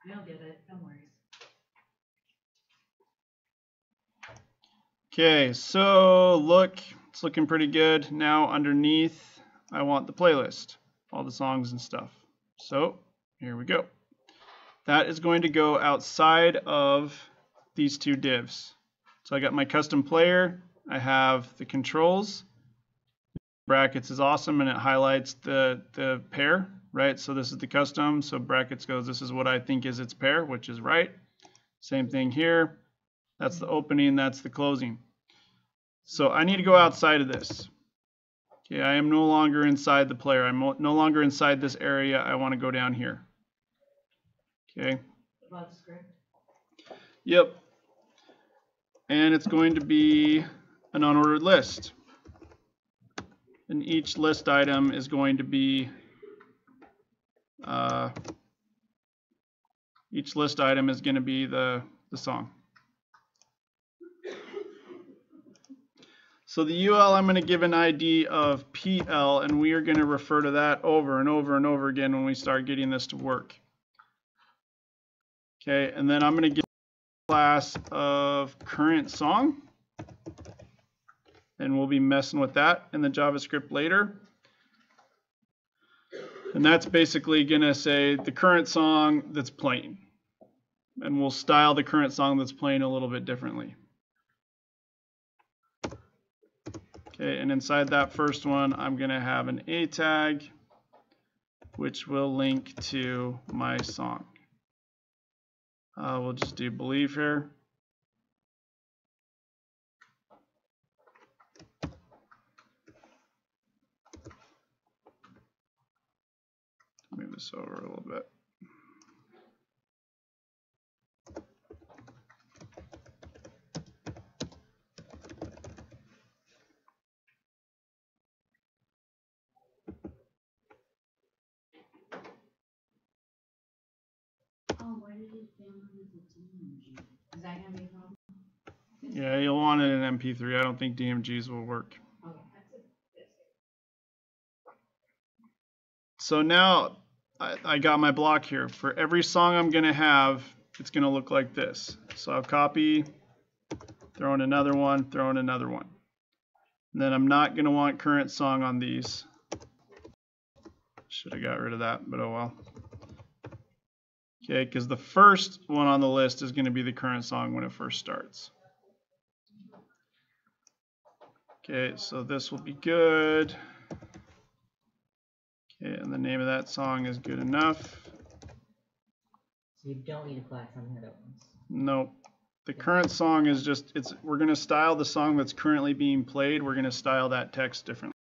You'll get it. No worries. Okay, so look, it's looking pretty good. Now underneath, I want the playlist, all the songs and stuff. So here we go. That is going to go outside of these two divs. So I got my custom player. I have the controls. Brackets is awesome, and it highlights the pair, right? So this is the custom. So brackets goes, this is what I think is its pair, which is right. Same thing here. That's the opening, that's the closing. So I need to go outside of this. Okay, I am no longer inside the player. I'm no longer inside this area. I want to go down here. Okay. Love script. Yep. And it's going to be an unordered list. And each list item is going to be the song. So the UL, I'm going to give an ID of PL, and we are going to refer to that over and over and over again when we start getting this to work. Okay, and then I'm going to give a class of current song, and we'll be messing with that in the JavaScript later. And that's basically going to say the current song that's playing. And we'll style the current song that's playing a little bit differently. Okay, and inside that first one, I'm going to have an A tag, which will link to my song. We'll just do believe here. Move this over a little bit. Oh, why did it download the DMG? Is that gonna be a problem? Yeah, you'll want it in MP3. I don't think DMGs will work. Okay, that's it. So now I got my block here. For every song I'm going to have, it's going to look like this. So I'll copy, throw in another one, throw in another one. And then I'm not going to want current song on these. Should have got rid of that, but oh well. Okay, because the first one on the list is going to be the current song when it first starts. Okay, so this will be good. Okay, and the name of that song is good enough. So you don't need to flag something that opens. Nope. The current song is just, we're going to style the song that's currently being played. We're going to style that text differently.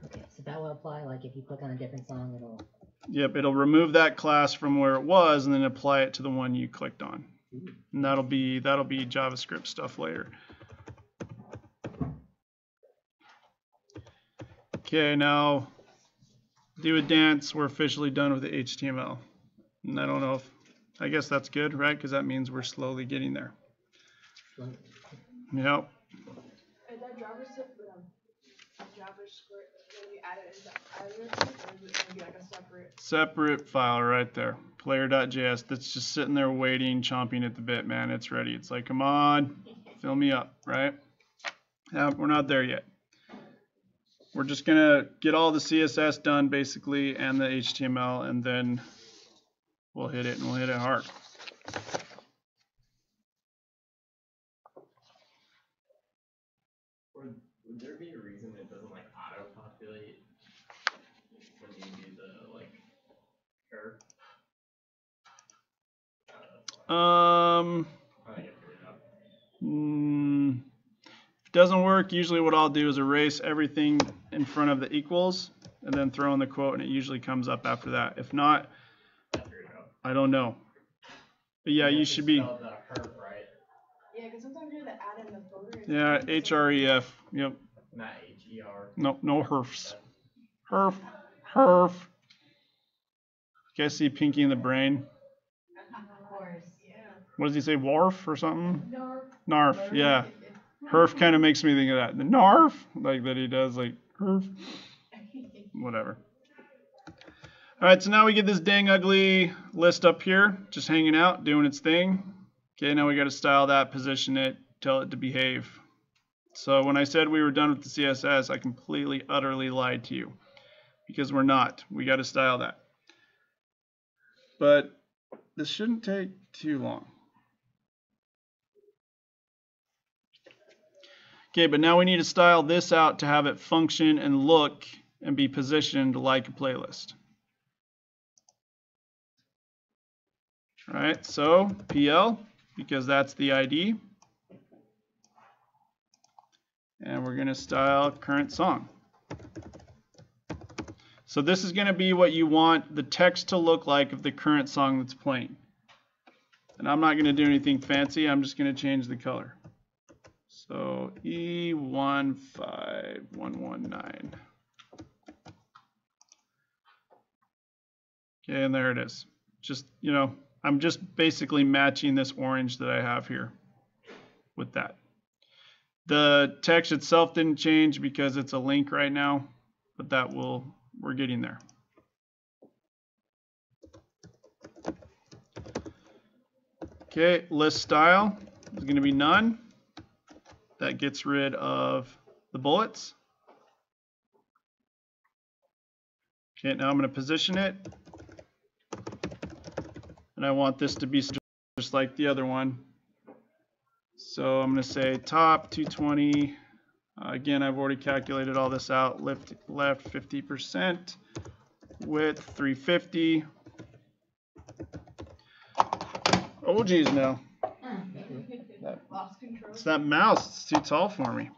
Okay, so that will apply, like if you click on a different song, it'll... Yep, it'll remove that class from where it was and then apply it to the one you clicked on. And that'll be JavaScript stuff later. Okay, now do a dance. We're officially done with the HTML. And I don't know if, I guess that's good, right? Because that means we're slowly getting there. Yep. Is that JavaScript, when you add it into either, or is it going to be like a separate file right there, player.js, that's just sitting there waiting, chomping at the bit, man. It's ready. It's like, come on, fill me up, right? We're not there yet. We're just going to get all the CSS done, basically, and the HTML, and then we'll hit it, and we'll hit it hard. Would there be a reason it doesn't like auto-populate when you do the like curve? If it doesn't work, usually what I'll do is erase everything in front of the equals and then throw in the quote, and it usually comes up after that. If not, I don't know. But yeah, you should be. Yeah, because sometimes you have to add in the folder. Yeah, href. Yep. Not H-E-R. No, no herfs. Herf. You guys see Pinky in the Brain? Of course. Yeah. What does he say? Warf or something? Narf. Narf, yeah. Herf kind of makes me think of that. The narf, like that he does, like herf. Whatever. All right, so now we get this dang ugly list up here, just hanging out, doing its thing. Okay, now we got to style that, position it, tell it to behave. So when I said we were done with the CSS, I completely, utterly lied to you, because we're not. We got to style that. But this shouldn't take too long. Okay, but now we need to style this out to have it function and look and be positioned like a playlist. All right, so PL, because that's the ID. And we're going to style current song. So this is going to be what you want the text to look like of the current song that's playing. And I'm not going to do anything fancy. I'm just going to change the color. So E15119. Okay, and there it is. Just, you know, I'm just basically matching this orange that I have here with that. The text itself didn't change because it's a link right now, but that will, we're getting there. Okay, list style is going to be none. That gets rid of the bullets. Okay, now I'm going to position it. And I want this to be just like the other one. So I'm going to say top 220. Again, I've already calculated all this out. Left 50%. Width 350. Oh geez, no. Lost control. It's that mouse. It's too tall for me.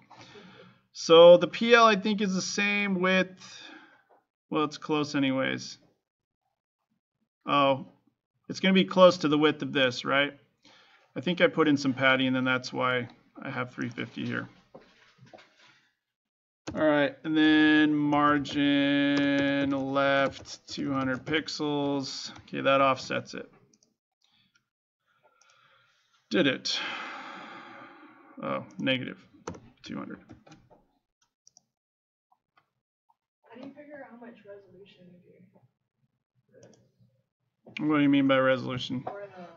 So the PL I think is the same with, well, it's close anyways. Oh, it's going to be close to the width of this, right? I think I put in some padding, and that's why I have 350 here. All right, and then margin left 200 pixels. Okay, that offsets it. Did it? Oh, negative 200. How do you figure out how much resolution you do? What do you mean by resolution? Or the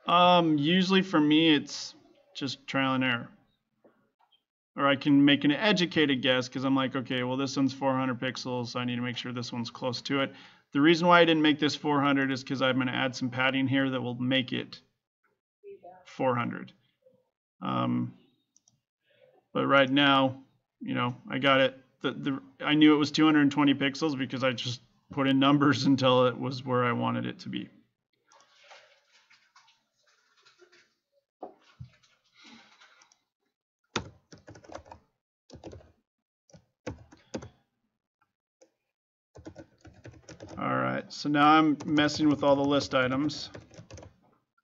pixel? Usually for me, it's just trial and error. Or I can make an educated guess because I'm like, okay, well, this one's 400 pixels, so I need to make sure this one's close to it. The reason why I didn't make this 400 is because I'm going to add some padding here that will make it 400. But right now, you know, I got it. I knew it was 220 pixels because I just put in numbers until it was where I wanted it to be. All right, so now I'm messing with all the list items.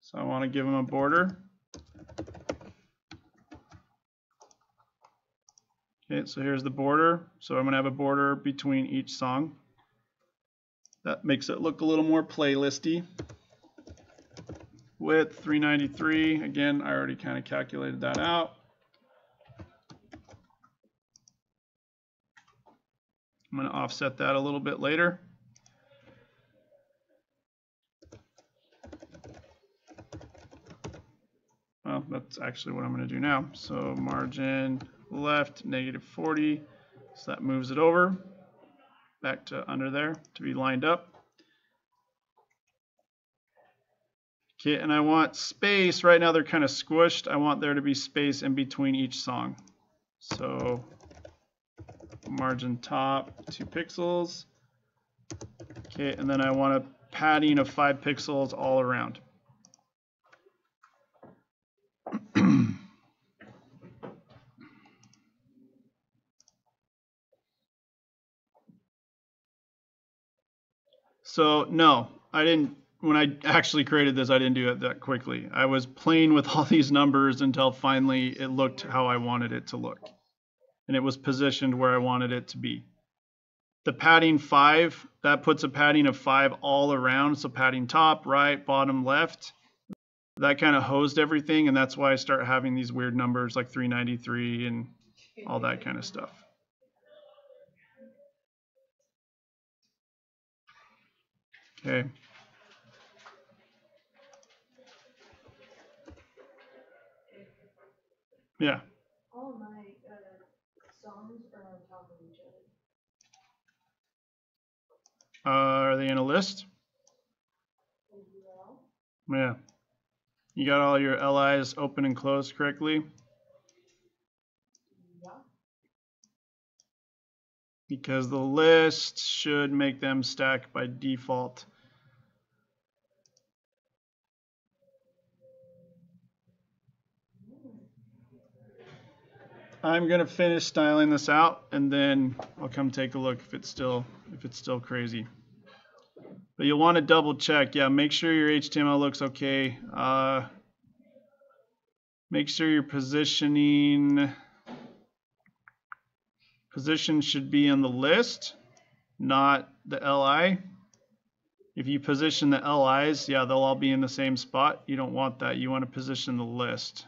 So I want to give them a border. Okay, so here's the border. So I'm going to have a border between each song. That makes it look a little more playlisty. Width 393. Again, I already kind of calculated that out. I'm going to offset that a little bit later. Well, that's actually what I'm going to do now. So margin left negative 40. So that moves it over back to under there to be lined up. Okay, and I want space. Right now they're kind of squished. I want there to be space in between each song. So margin top 2 pixels. Okay, and then I want a padding of 5 pixels all around. So no, I didn't. When I actually created this, I didn't do it that quickly. I was playing with all these numbers until finally it looked how I wanted it to look. And it was positioned where I wanted it to be. The padding 5, that puts a padding of 5 all around. So padding top, right, bottom, left. That kind of hosed everything, and that's why I start having these weird numbers like 393 and all that kind of stuff. Okay. Yeah. All of my songs are on top of each other. Are they in a list? As well. Yeah. You got all your LIs open and closed correctly? Yeah. Because the list should make them stack by default. I'm gonna finish styling this out and then I'll come take a look if it's still crazy. But you'll want to double check. Yeah, make sure your HTML looks okay. Make sure your position should be in the list, not the LI. If you position the LIs, yeah, they'll all be in the same spot. You don't want that. You want to position the list.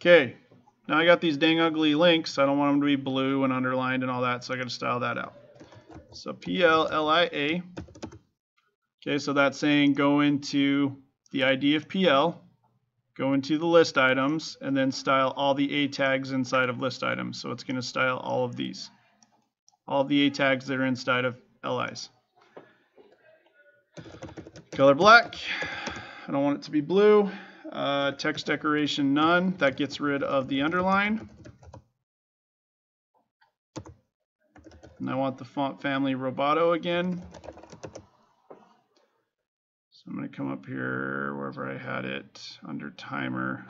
Okay, now I got these dang ugly links. I don't want them to be blue and underlined and all that, so I got to style that out. So PLLIA. Okay, so that's saying go into the ID of PL, go into the list items, and then style all the A tags inside of list items. So it's going to style all of these, all of the A tags that are inside of LIs. Color black. I don't want it to be blue. Text decoration none. That gets rid of the underline. And I want the font family Roboto again. So I'm going to come up here wherever I had it under timer.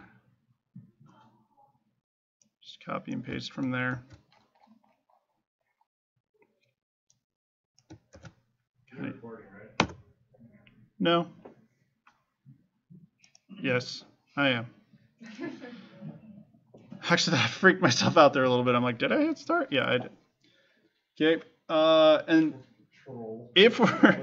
Just copy and paste from there. You're recording, right? No. Yes, I am. Actually, I freaked myself out there a little bit. I'm like, did I hit start? Yeah, I did. Okay. And if we're,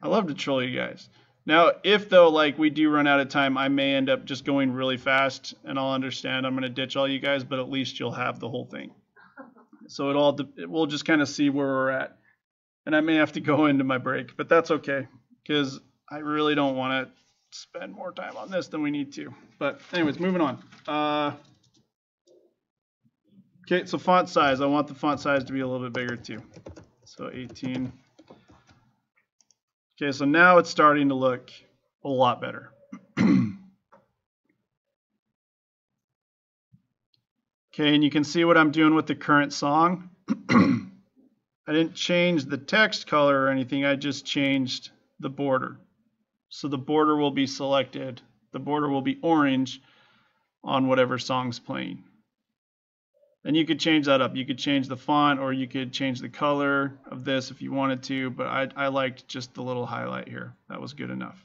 I love to troll you guys. Now, if though, like we do run out of time, I may end up just going really fast, and I'll understand. I'm going to ditch all you guys, but at least you'll have the whole thing. So we'll just kind of see where we're at, and I may have to go into my break, but that's okay because I really don't want to spend more time on this than we need to. But anyways, moving on. Okay, so font size. I want the font size to be a little bit bigger too. So 18. Okay, so now it's starting to look a lot better. Okay, and you can see what I'm doing with the current song. I didn't change the text color or anything, I just changed the border. So the border will be selected. The border will be orange on whatever song's playing. And you could change that up. You could change the font or you could change the color of this if you wanted to, but I liked just the little highlight here. That was good enough.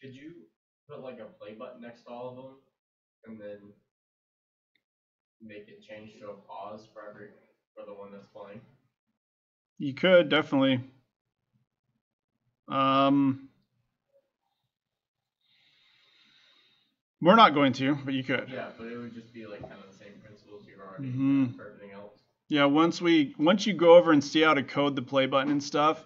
Could you put like a play button next to all of them and then make it change to a pause for the one that's playing? You could, definitely. We're not going to, but you could. Yeah, but it would just be like kind of the same principles you've already for everything else. Yeah, once you go over and see how to code the play button and stuff,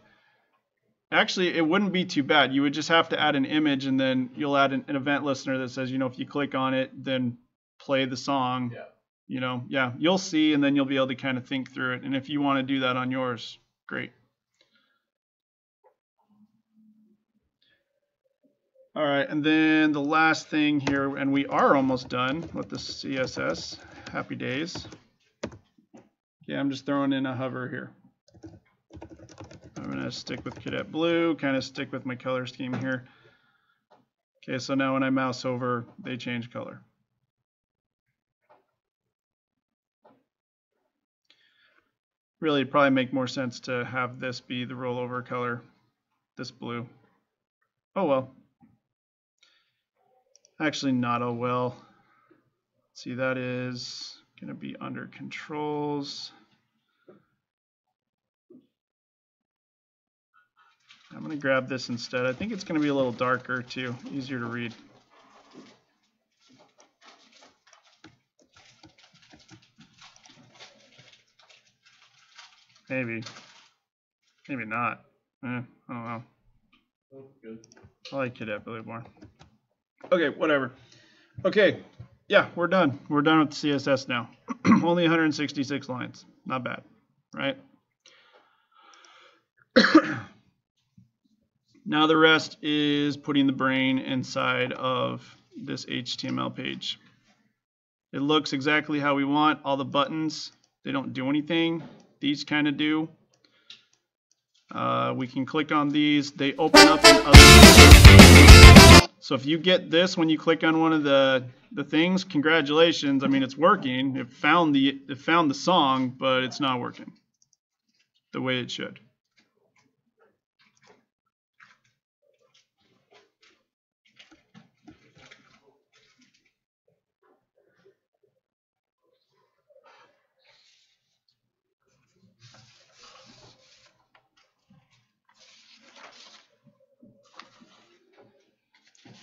actually it wouldn't be too bad. You would just have to add an image and then you'll add an event listener that says, if you click on it, then play the song. Yeah. You'll see and then you'll be able to kind of think through it. And if you want to do that on yours, great. All right, and then the last thing here, and we are almost done with the CSS. Happy days. Okay, I'm just throwing in a hover here. I'm going to stick with Cadet Blue, kind of stick with my color scheme here. Okay, so now when I mouse over, they change color. Really, it'd probably make more sense to have this be the rollover color, this blue. Oh well. Actually, not oh well. See, that is going to be under controls. I'm going to grab this instead. I think it's going to be a little darker too, easier to read. Maybe. Maybe not. I don't know. Oh, good. I like Cadet Billy more. Okay, whatever. Okay, yeah, we're done. We're done with CSS now. Only 166 lines. Not bad, right? Now the rest is putting the brain inside of this HTML page. It looks exactly how we want. All the buttons, they don't do anything. These kind of do. We can click on these. They open up in other. So if you get this when you click on one of the things, congratulations. I mean, it's working. It found the song, but it's not working the way it should.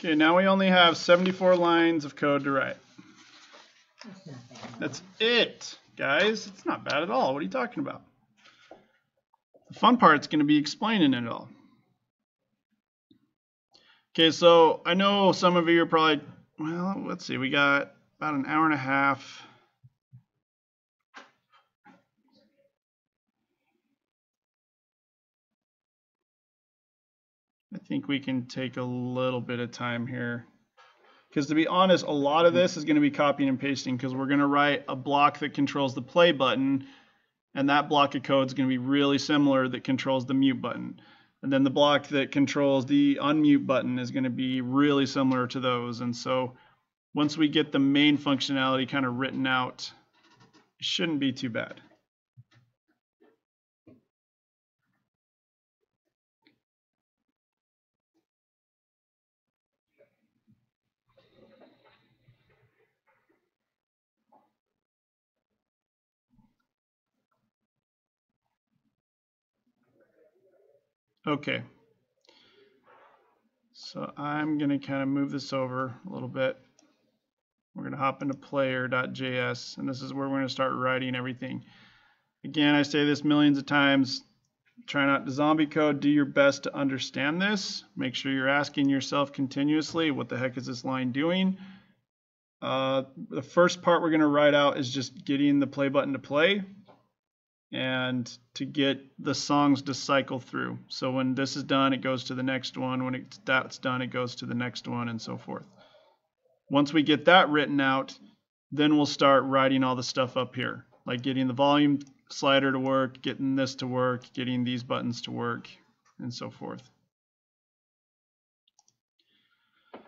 Okay, now we only have 74 lines of code to write. That's not bad. That's it, guys. It's not bad at all. What are you talking about? The fun part's going to be explaining it all. Okay, so I know some of you are probably, well, let's see. We got about an hour and a half. I think we can take a little bit of time here. Because to be honest, a lot of this is going to be copying and pasting because we're going to write a block that controls the play button, and that block of code is going to be really similar that controls the mute button. And then the block that controls the unmute button is going to be really similar to those. And so once we get the main functionality kind of written out, it shouldn't be too bad. Okay, so I'm going to kind of move this over a little bit. We're going to hop into player.js, and this is where we're going to start writing everything. Again, I say this millions of times, try not to zombie code. Do your best to understand this. Make sure you're asking yourself continuously, what the heck is this line doing? The first part we're going to write out is just getting the play button to play, and to get the songs to cycle through. So when this is done, it goes to the next one. When that's done, it goes to the next one, and so forth. Once we get that written out, then we'll start writing all the stuff up here, like getting the volume slider to work, getting this to work, getting these buttons to work, and so forth.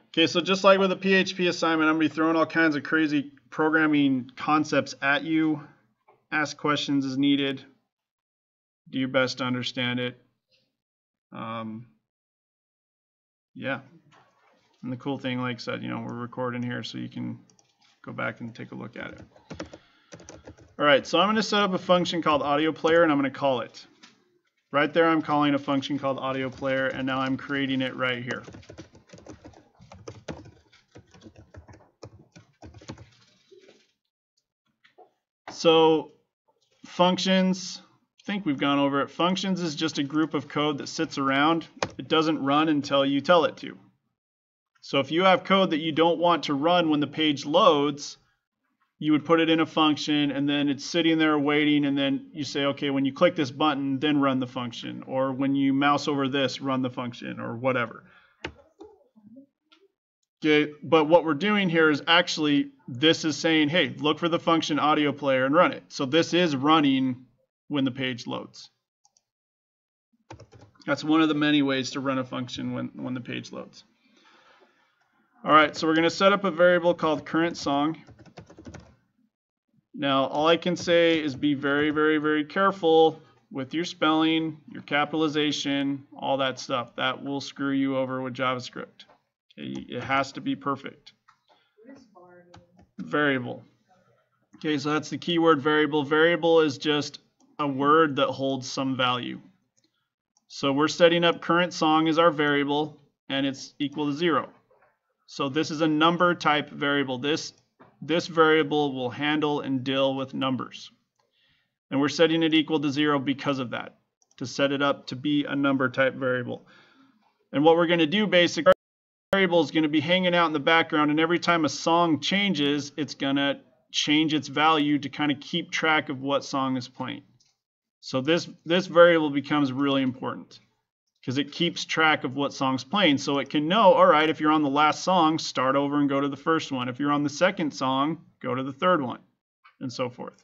Okay, so just like with a PHP assignment, I'm going to be throwing all kinds of crazy programming concepts at you. Ask questions as needed. Do your best to understand it. Yeah. And the cool thing, like I said, we're recording here so you can go back and take a look at it. All right, so I'm going to set up a function called audio player, and I'm going to call it. Right there, I'm calling a function called audio player, and now I'm creating it right here. So functions, I think we've gone over it. Functions is just a group of code that sits around. It doesn't run until you tell it to. So if you have code that you don't want to run when the page loads, you would put it in a function, and then it's sitting there waiting, and then you say, okay, when you click this button, then run the function. Or when you mouse over this, run the function, or whatever. Okay, but what we're doing here is actually, this is saying, hey, look for the function audio player and run it. So this is running when the page loads. That's one of the many ways to run a function when the page loads. All right, so we're going to set up a variable called current song. Now, all I can say is be very, very, very careful with your spelling, your capitalization, all that stuff. That will screw you over with JavaScript. Okay, it has to be perfect. What is bar mean? Variable. Okay, so that's the keyword variable. Variable is just a word that holds some value. So we're setting up current song as our variable, and it's equal to 0. So this is a number type variable. This variable will handle and deal with numbers. And we're setting it equal to 0 because of that, to set it up to be a number type variable. And what we're going to do basically, variable is going to be hanging out in the background, and every time a song changes, it's going to change its value to kind of keep track of what song is playing. So this variable becomes really important because it keeps track of what song's playing. So it can know, all right, if you're on the last song, start over and go to the first one. If you're on the second song, go to the third one, and so forth.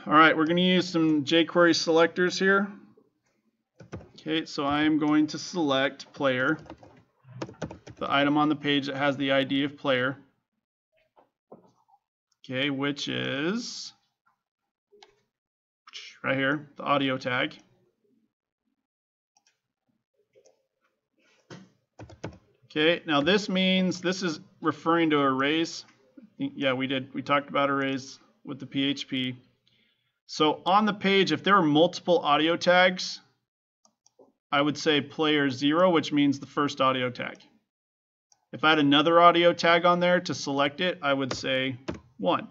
All right, we're going to use some jQuery selectors here. Okay, so I am going to select player, the item on the page that has the ID of player. Okay, which is right here, the audio tag. Okay, now this means this is referring to arrays. Yeah, we talked about arrays with the PHP. So on the page, if there are multiple audio tags, I would say player 0, which means the first audio tag. If I had another audio tag on there to select it, I would say 1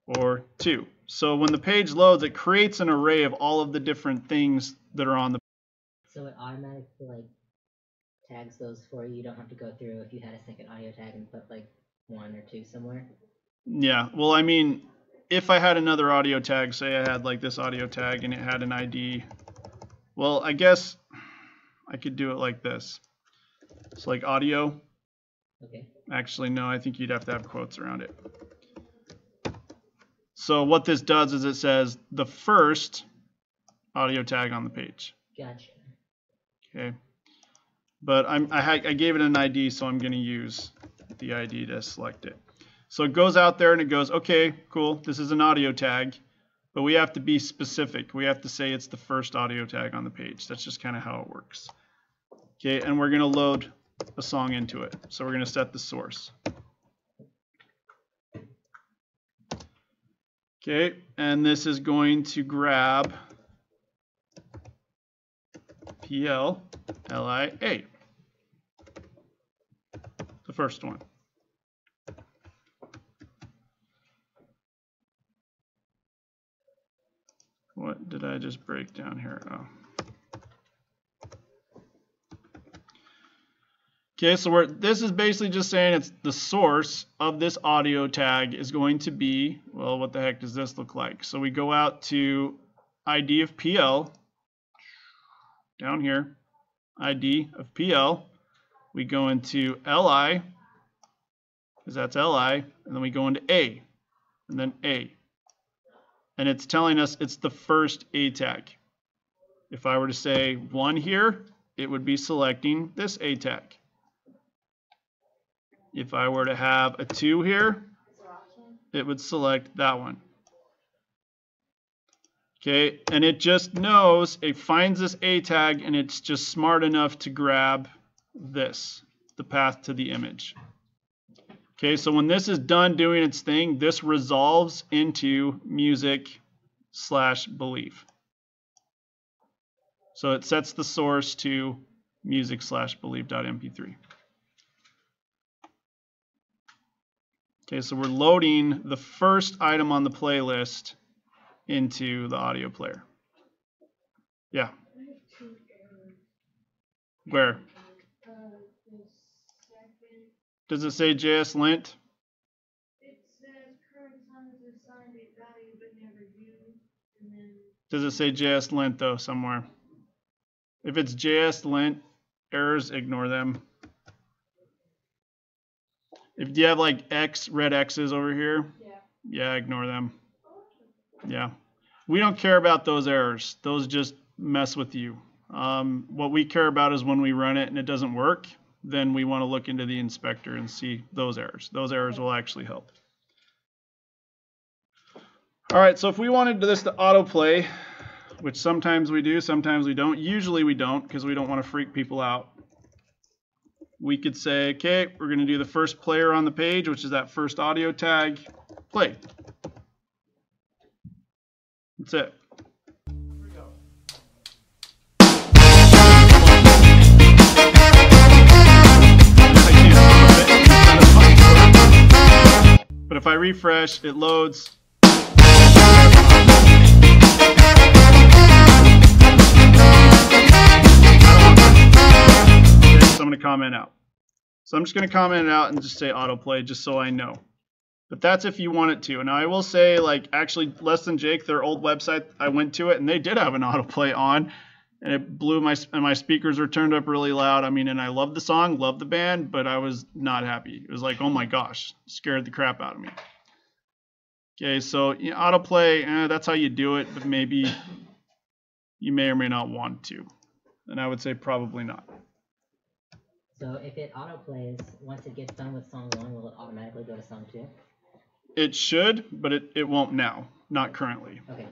or 2. So when the page loads, it creates an array of all of the different things that are on the page. So it automatically like tags those for you. You don't have to go through if you had a second audio tag and put like 1 or 2 somewhere. Yeah, well, I mean, if I had another audio tag, say I had like this audio tag and it had an ID, well, I guess I could do it like this. It's like audio. Okay. Actually, no, I think you'd have to have quotes around it. So what this does is it says the first audio tag on the page. Gotcha. Okay. But I gave it an ID, so I'm going to use the ID to select it. So it goes out there and it goes, okay, cool, this is an audio tag, but we have to be specific. We have to say it's the first audio tag on the page. That's just kind of how it works. Okay, and we're going to load a song into it. So we're going to set the source. Okay, and this is going to grab PLLIA, the first one. What did I just break down here? Oh. Okay, so this is basically just saying it's the source of this audio tag is going to be, well, what the heck does this look like? So we go out to ID of PL, down here, ID of PL. We go into LI, because that's LI, and then we go into A, and then A. And it's telling us it's the first A tag. If I were to say 1 here, it would be selecting this A tag. If I were to have a 2 here, it would select that one. Okay, and it just knows, it finds this A tag, and it's just smart enough to grab this, the path to the image. Okay, so when this is done doing its thing, this resolves into music/belief. So it sets the source to music/belief.mp3. Okay, so we're loading the first item on the playlist into the audio player. Yeah. Where? Does it say JSLint? It says current time is assigned a value but never used, and then Does it say JSLint though somewhere? If it's JSLint errors, ignore them. If you have like red X's over here, yeah, ignore them. Yeah. We don't care about those errors. Those just mess with you. What we care about is when we run it and it doesn't work, then we want to look into the inspector and see those errors. Those errors will actually help. All right, so if we wanted this to autoplay, which sometimes we do, sometimes we don't. Usually we don't because we don't want to freak people out. We could say, okay, we're going to do the first player on the page, which is that first audio tag, play. That's it. But if I refresh, it loads. Okay, so I'm going to comment out. So I'm just going to comment it out and just say autoplay just so I know. But that's if you want it to. Now I will say, like, actually Less Than Jake, their old website, I went to it and they did have an autoplay on, and it blew my speakers were turned up really loud. I mean, and I love the song, love the band, but I was not happy. It was like, oh my gosh, scared the crap out of me. Okay, so you know, autoplay, that's how you do it, but maybe you may or may not want to. And I would say probably not. So if it autoplays, once it gets done with song 1, will it automatically go to song 2? It should, but it won't now, not currently. Okay.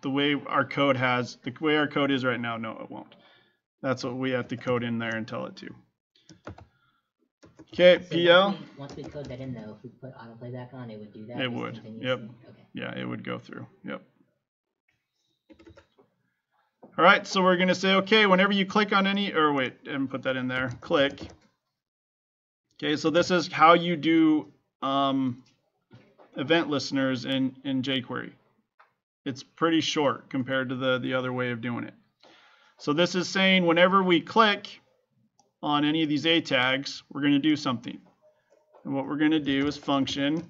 The way our code is right now, no, it won't. That's what we have to code in there and tell it to. Okay, So PL. Once we code that in, though, if we put autoplay back on, it would do that? It would. Yep. Okay. Yeah, it would go through. Yep. All right, so we're going to say, okay, whenever you click on any, or wait, and put that in there, click. Okay, so this is how you do event listeners in jQuery. It's pretty short compared to the other way of doing it. So this is saying whenever we click on any of these A tags, we're going to do something. And what we're going to do is function.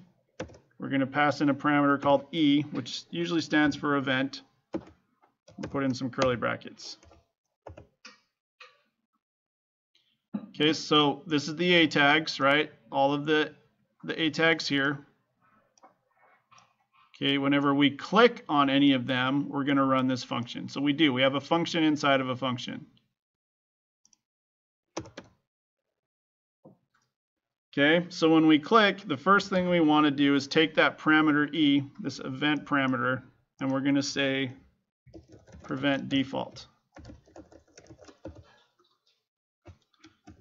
We're going to pass in a parameter called E, which usually stands for event. We'll put in some curly brackets. Okay, so this is the A tags, right? All of the A tags here. Okay, whenever we click on any of them, we're going to run this function. So we do. We have a function inside of a function. Okay, so when we click, the first thing we want to do is take that parameter E, this event parameter, and we're going to say prevent default.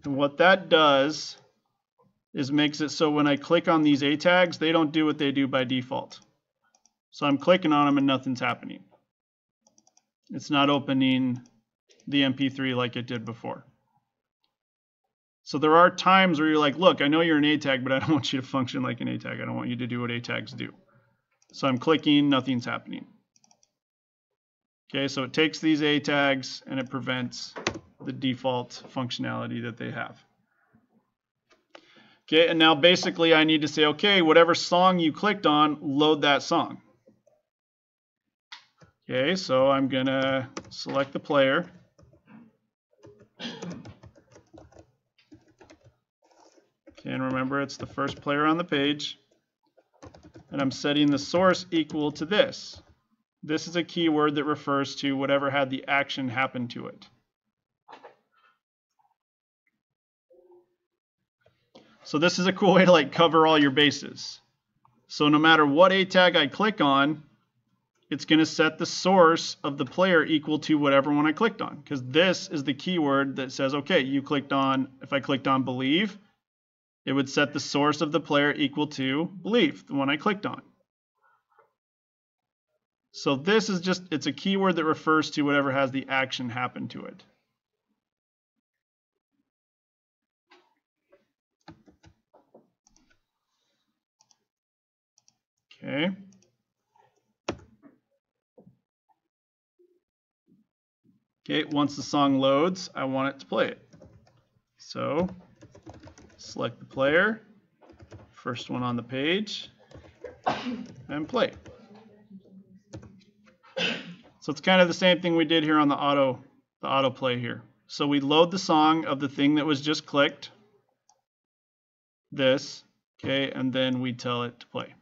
And what that does is makes it so when I click on these A tags, they don't do what they do by default. So I'm clicking on them and nothing's happening. It's not opening the MP3 like it did before. So there are times where you're like, look, I know you're an A tag, but I don't want you to function like an A tag. I don't want you to do what A tags do. So I'm clicking, nothing's happening. Okay, so it takes these A tags and it prevents the default functionality that they have. Okay, and now basically I need to say, okay, whatever song you clicked on, load that song. Okay, so I'm going to select the player. Okay, and remember it's the first player on the page. And I'm setting the source equal to this. This is a keyword that refers to whatever had the action happen to it. So this is a cool way to like cover all your bases. So no matter what A tag I click on, it's going to set the source of the player equal to whatever one I clicked on. Because this is the keyword that says, okay, you clicked on, if I clicked on believe, it would set the source of the player equal to believe, the one I clicked on. So this is just, it's a keyword that refers to whatever has the action happen to it. Okay. Okay, once the song loads, I want it to play it. So select the player, first one on the page, and play. So it's kind of the same thing we did here on the autoplay here. So we load the song of the thing that was just clicked, this, okay, and then we tell it to play.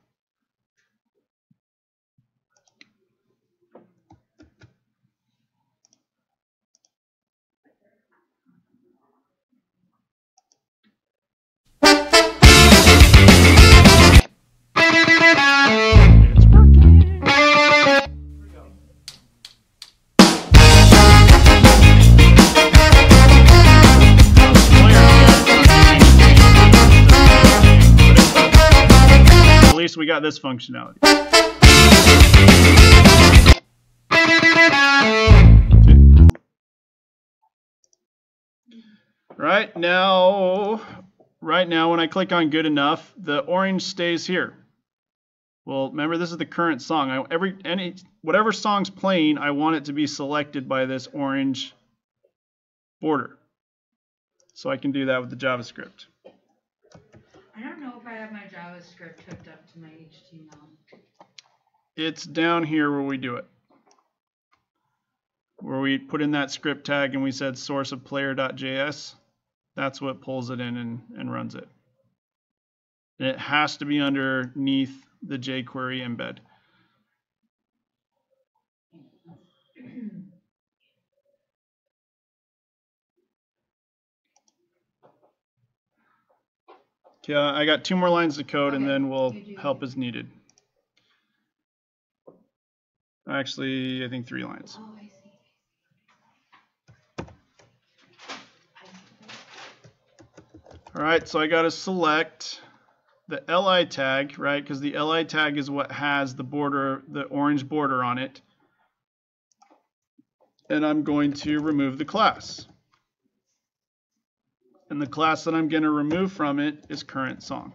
We got this functionality. Okay. Right now when I click on good enough, the orange stays here. Well, remember this is the current song. Whatever song's playing, I want it to be selected by this orange border. So I can do that with the JavaScript. I don't know if I have my JavaScript hooked up to my HTML. It's down here where we do it. Where we put in that script tag and we said source of player.js. That's what pulls it in and runs it. And it has to be underneath the jQuery embed. Yeah, I got 2 more lines of code, and then we'll help as needed. Actually, I think 3 lines. Oh, I see. All right, so I got to select the li tag, right? Because the li tag is what has the border, the orange border on it. And I'm going to remove the class. And the class that I'm going to remove from it is current song.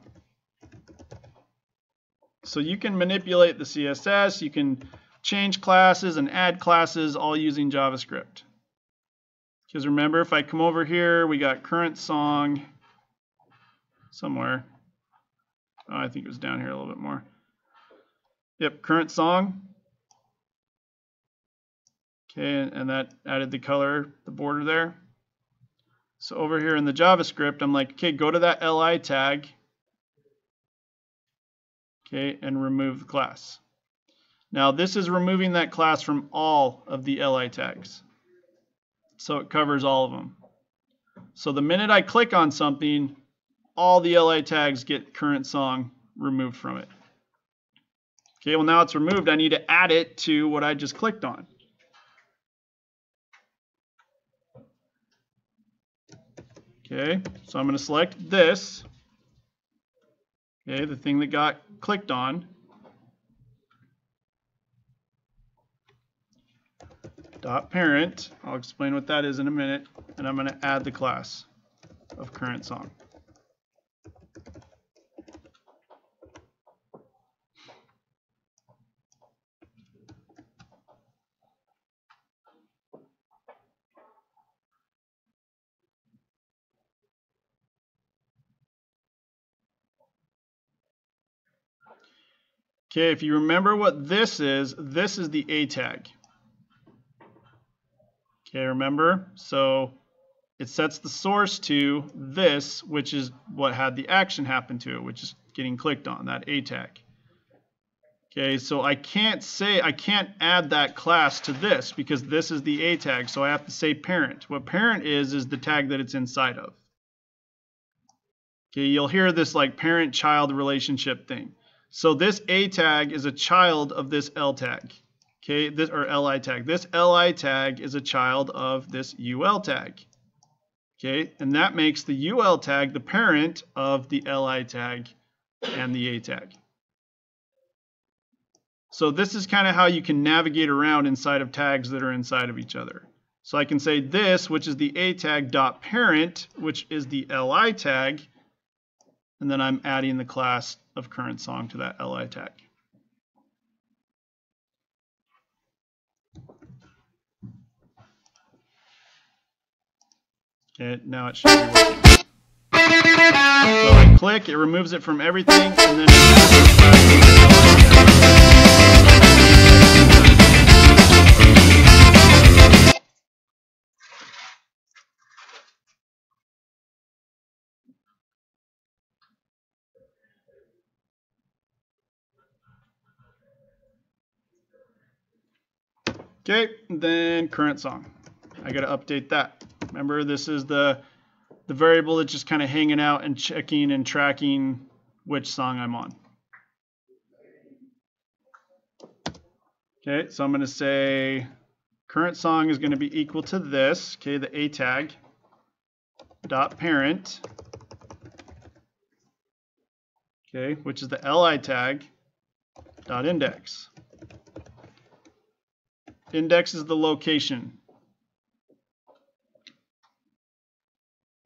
So you can manipulate the CSS, you can change classes and add classes all using JavaScript. Because remember, if I come over here, we got current song somewhere. Oh, I think it was down here a little bit more. Yep, current song. Okay, and that added the color, the border there. So over here in the JavaScript, I'm like, okay, go to that li tag, okay, and remove the class. Now this is removing that class from all of the li tags. So it covers all of them. So the minute I click on something, all the li tags get current song removed from it. Okay, well now it's removed, I need to add it to what I just clicked on. Okay, so I'm going to select this, okay, the thing that got clicked on, dot parent, I'll explain what that is in a minute, and I'm going to add the class of current song. Okay, if you remember what this is the A tag. Okay, remember? So it sets the source to this, which is what had the action happen to it, which is getting clicked on, that A tag. Okay, so I can't add that class to this because this is the A tag, so I have to say parent. What parent is the tag that it's inside of. Okay, you'll hear this like parent-child relationship thing. So this A tag is a child of this L tag. Okay, this or Li tag. This Li tag is a child of this UL tag. Okay, and that makes the UL tag the parent of the Li tag and the A tag. So this is kind of how you can navigate around inside of tags that are inside of each other. So I can say this, which is the A tag dot parent, which is the Li tag, and then I'm adding the class of current song to that Li tag. Okay, now it should be working. So I click, it removes it from everything, and then okay, then current song. I got to update that. Remember, this is the variable that's just kind of hanging out and checking and tracking which song I'm on. Okay, so I'm going to say current song is going to be equal to this, okay, the A tag dot parent, okay, which is the Li tag dot index. Index is the location.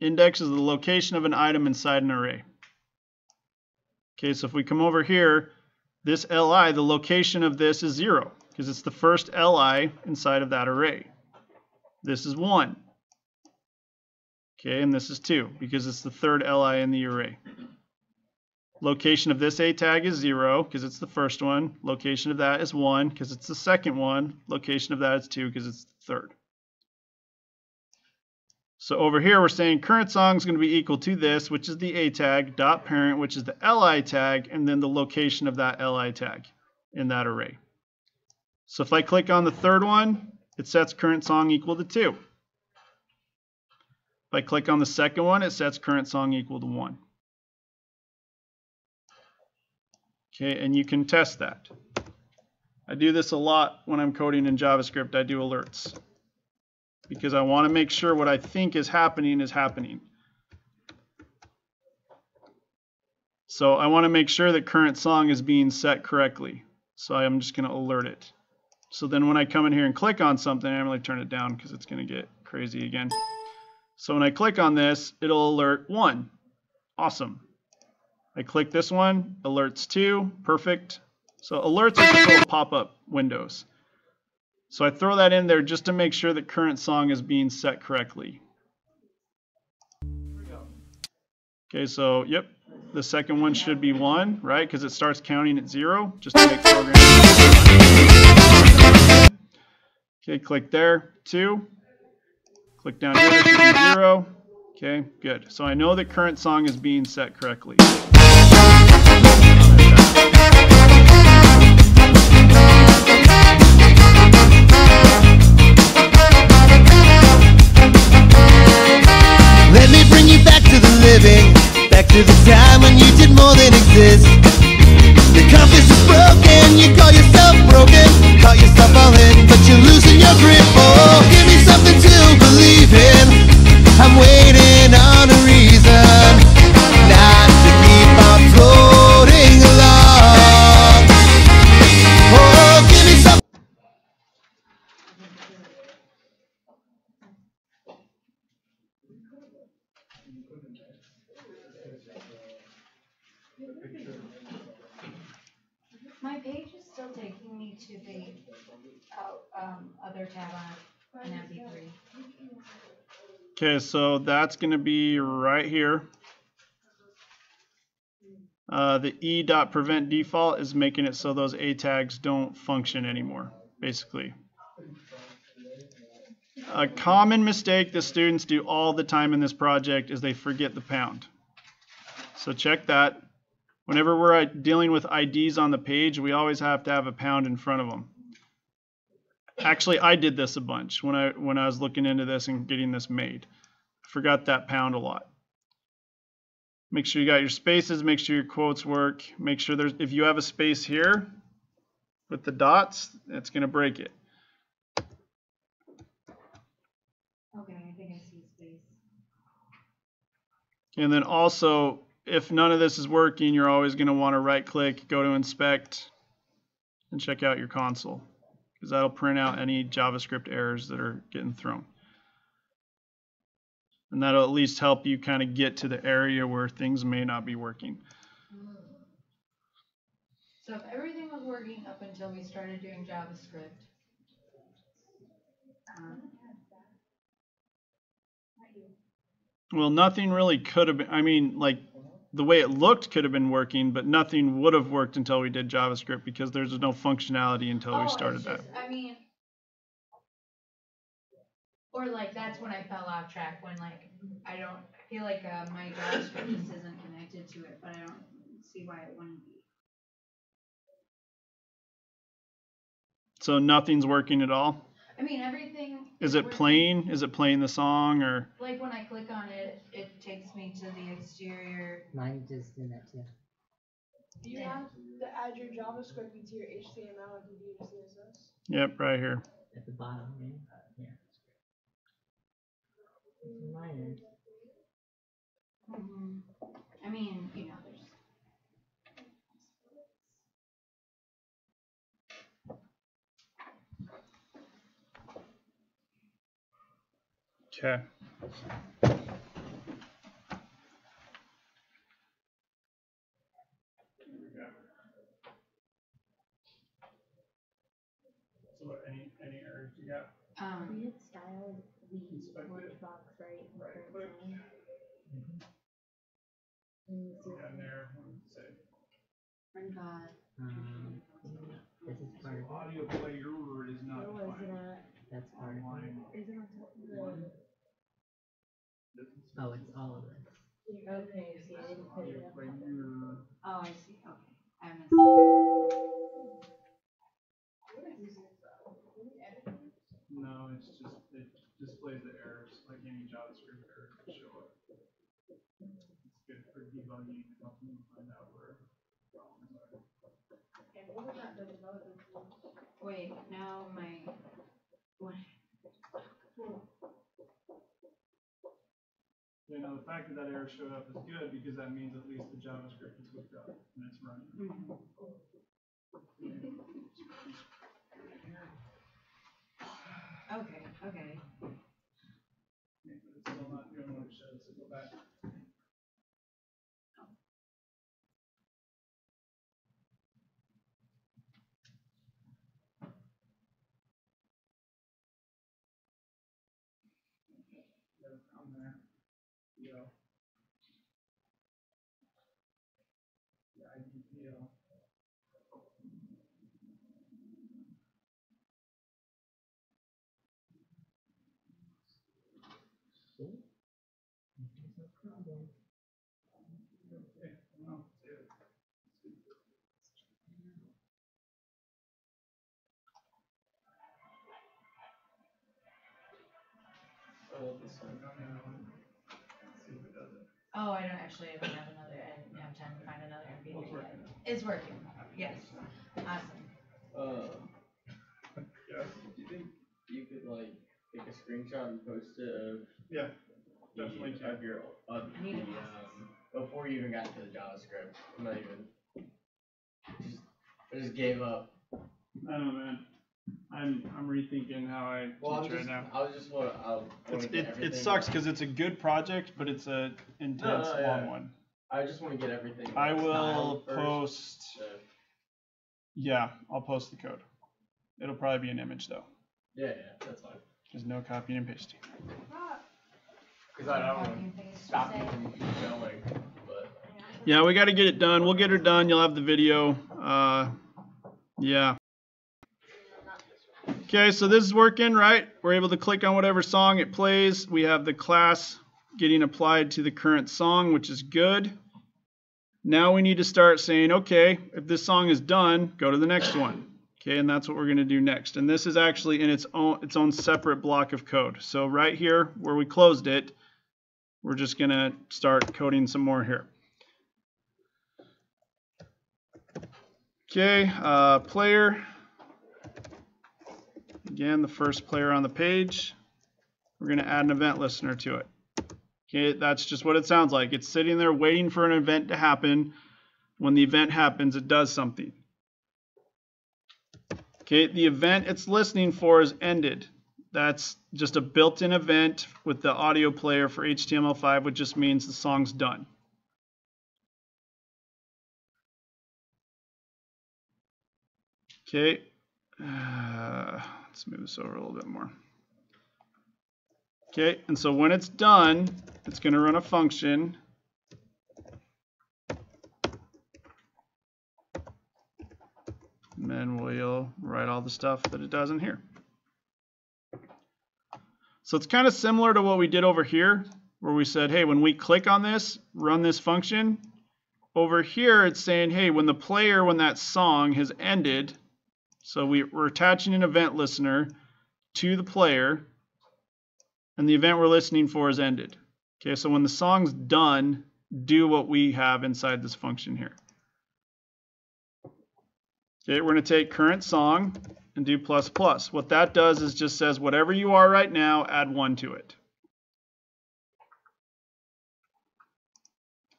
Index is the location of an item inside an array. Okay, so if we come over here, this li, the location of this is 0 because it's the first li inside of that array. This is 1. Okay, and this is 2 because it's the third li in the array. Location of this A tag is 0 because it's the first one. Location of that is 1 because it's the second one. Location of that is 2 because it's the third. So over here we're saying current song is going to be equal to this, which is the A tag, dot parent, which is the li tag, and then the location of that li tag in that array. So if I click on the third one, it sets current song equal to 2. If I click on the second one, it sets current song equal to 1. Okay, and you can test that. I do this a lot when I'm coding in JavaScript. I do alerts because I want to make sure what I think is happening is happening. So I want to make sure that current song is being set correctly. So I'm just going to alert it. So then when I come in here and click on something, I'm going to turn it down because it's going to get crazy again. So when I click on this, it'll alert 1. Awesome. I click this one, alerts 2, perfect. So alerts are just little pop-up windows. So I throw that in there just to make sure that current song is being set correctly. Okay, so yep, the second one should be 1, right? Because it starts counting at 0, just to make programming. Okay, click there, 2. Click down here, there should be 0. Okay, good. So I know that current song is being set correctly. Let me bring you back to the living, back to the time when you did more than exist. The compass is broken, you call yourself broken, call yourself all in, but you're losing your grip. Oh, give me something to believe in. I'm waiting on a reason not to keep on floating along. Oh, give me something. My page is still taking me to the other tab on an MP3. Okay, so that's going to be right here. The e.prevent default is making it so those A tags don't function anymore, basically. A common mistake that students do all the time in this project is they forget the pound. So check that. Whenever we're dealing with IDs on the page, we always have to have a pound in front of them. Actually, I did this a bunch when I was looking into this and getting this made. I forgot that pound a lot. Make sure you got your spaces, make sure your quotes work, make sure if you have a space here with the dots, it's going to break it. Okay, I think I see space. And then also, if none of this is working, you're always going to want to right click, go to inspect, and check out your console, because that'll print out any JavaScript errors that are getting thrown. And that'll at least help you kind of get to the area where things may not be working. So if everything was working up until we started doing JavaScript, well, nothing really could have been, I mean, like, the way it looked could have been working, but nothing would have worked until we did JavaScript because there's no functionality until we started that. I mean, or like that's when I fell off track, when like I feel like my JavaScript just isn't connected to it, but I don't see why it wouldn't be. So nothing's working at all? I mean, everything. Is it playing? Is it playing the song, or? Like when I click on it, it takes me to the exterior. Mine just did that too. Do you have to add your JavaScript into your HTML and your CSS? Yep, right here. At the bottom, right? Yeah. Mine is. I mean, you know, there's. Okay. Yeah. We had styled the orange box right in the current song. Yeah, there. Say. This is part of it. Audio player is not Where was it defined. at? That's part of Online. it. Is it on top of the... Oh, it's all of this. Okay, See, I didn't put it up. oh, I see, okay. I missed. No, it's just, it displays the errors, like any JavaScript error can show up. It's good for debugging and helping you find out where problems are. Wait, now my, what? You know, the fact that that error showed up is good because that means at least the JavaScript is hooked up and it's running. Okay, okay. But it's still not doing what it should, so go back. Down there. Yeah. The IDPL. Okay, well, save it. This one. See if it does it. Oh, I don't actually even have another, I didn't have time to find another MP3 yet. It's working, yes, awesome. Yes. Do you think you could like take a screenshot and post it of Yeah, definitely can. of your before you even got to the JavaScript? I'm not even I just gave up. I don't know, man. I'm rethinking how I teach right now. I was just It sucks because it's a good project, but it's a intense long one. I just want to get everything. I will first, post. so. Yeah, I'll post the code. It'll probably be an image though. Yeah, that's fine. There's no copying and pasting. Because I don't want to stop you from going, but. Yeah, we got to get it done. We'll get her done. You'll have the video. Yeah. Okay, so this is working, right? We're able to click on whatever song it plays. We have the class getting applied to the current song, which is good. Now we need to start saying, okay, if this song is done, go to the next one. Okay, and that's what we're going to do next. And this is actually in its own separate block of code. So right here where we closed it, we're just going to start coding some more here. Okay, player. Again, the first player on the page. We're going to add an event listener to it. Okay, that's just what it sounds like. It's sitting there waiting for an event to happen. When the event happens, it does something. Okay, the event it's listening for is ended. That's just a built-in event with the audio player for HTML5, which just means the song's done. Okay, let's move this over a little bit more. Okay, and so when it's done, it's going to run a function. And then we'll write all the stuff that it does in here. So it's kind of similar to what we did over here, where we said, hey, when we click on this, run this function. Over here, it's saying, hey, when that song has ended, so we're attaching an event listener to the player, and the event we're listening for is ended. Okay, so when the song's done, do what we have inside this function here. Okay, we're going to take current song and do plus plus. What that does is just says whatever you are right now, add 1 to it.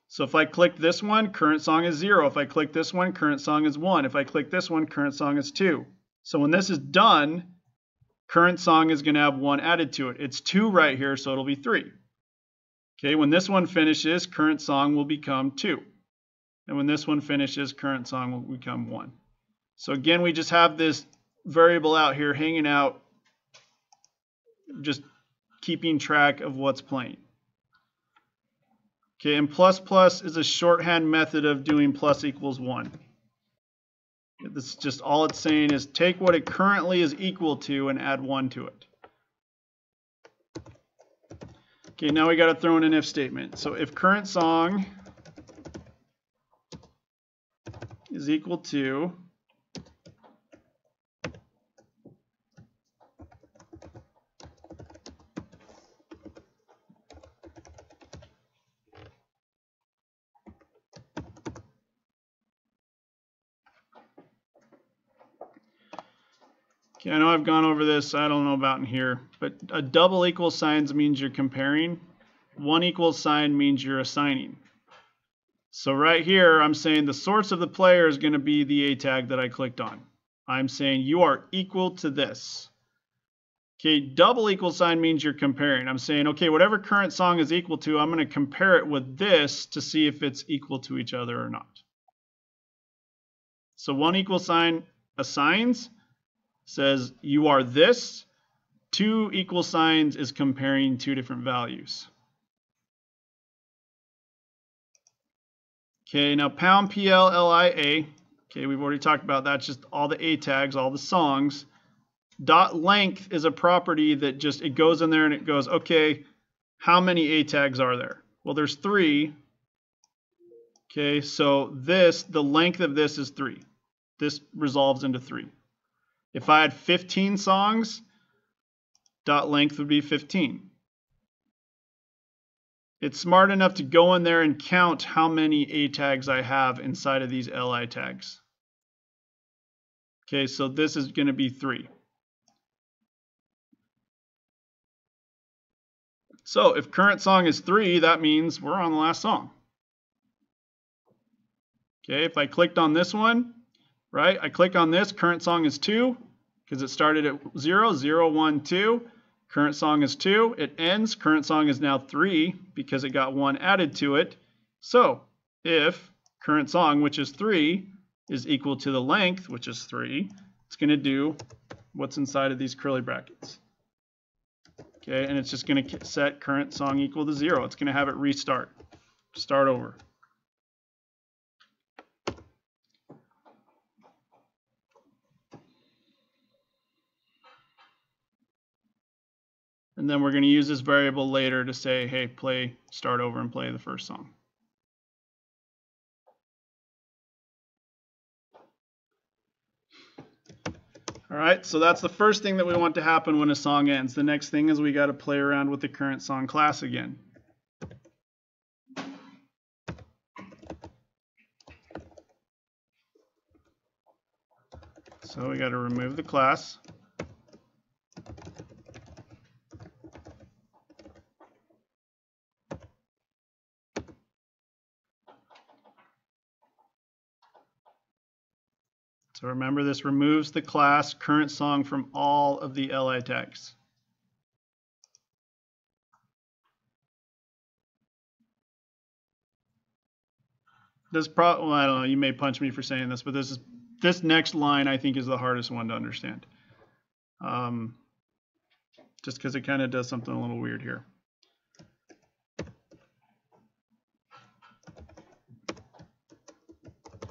So if I click this one, current song is 0. If I click this one, current song is 1. If I click this one, current song is 2. So when this is done, current song is going to have 1 added to it. It's 2 right here, so it'll be 3. Okay, when this one finishes, current song will become 2. And when this one finishes, current song will become 1. So again, we just have this variable out here hanging out just keeping track of what's playing. Okay, and plus plus is a shorthand method of doing plus equals 1. This is just all it's saying is take what it currently is equal to and add 1 to it. Okay, now we got to throw in an if statement. So if current song is equal to okay, I know I've gone over this, I don't know about in here, but a double equal signs means you're comparing. One equal sign means you're assigning. So right here, I'm saying the source of the player is going to be the A tag that I clicked on. I'm saying you are equal to this. Okay, double equal sign means you're comparing. I'm saying, okay, whatever current song is equal to, I'm going to compare it with this to see if it's equal to each other or not. So one equal sign assigns, says you are this. Two equal signs is comparing two different values. Okay, now pound PLLIA. Okay, we've already talked about that. Just all the A tags, all the songs. Dot length is a property that just, it goes in there and it goes, okay, how many A tags are there? Well, there's 3. Okay, so this, the length of this is 3. This resolves into 3. If I had 15 songs, dot length would be 15. It's smart enough to go in there and count how many A tags I have inside of these LI tags. Okay, so this is going to be 3. So if current song is 3, that means we're on the last song. Okay, if I clicked on this one, right, I click on this, current song is 2, because it started at 0, 0, 1, 2. Current song is 2, it ends, current song is now 3, because it got 1 added to it. So if current song, which is 3, is equal to the length, which is 3, it's going to do what's inside of these curly brackets. Okay, and it's just going to set current song equal to 0. It's going to have it restart, start over. And then we're going to use this variable later to say, hey, play, start over and play the first song. All right, so that's the first thing that we want to happen when a song ends. The next thing is we got to play around with the current song class again. So we got to remove the class. So remember, this removes the class current song from all of the LI tags. Well, I don't know, you may punch me for saying this, but this next line I think is the hardest one to understand. Just because it kind of does something a little weird here.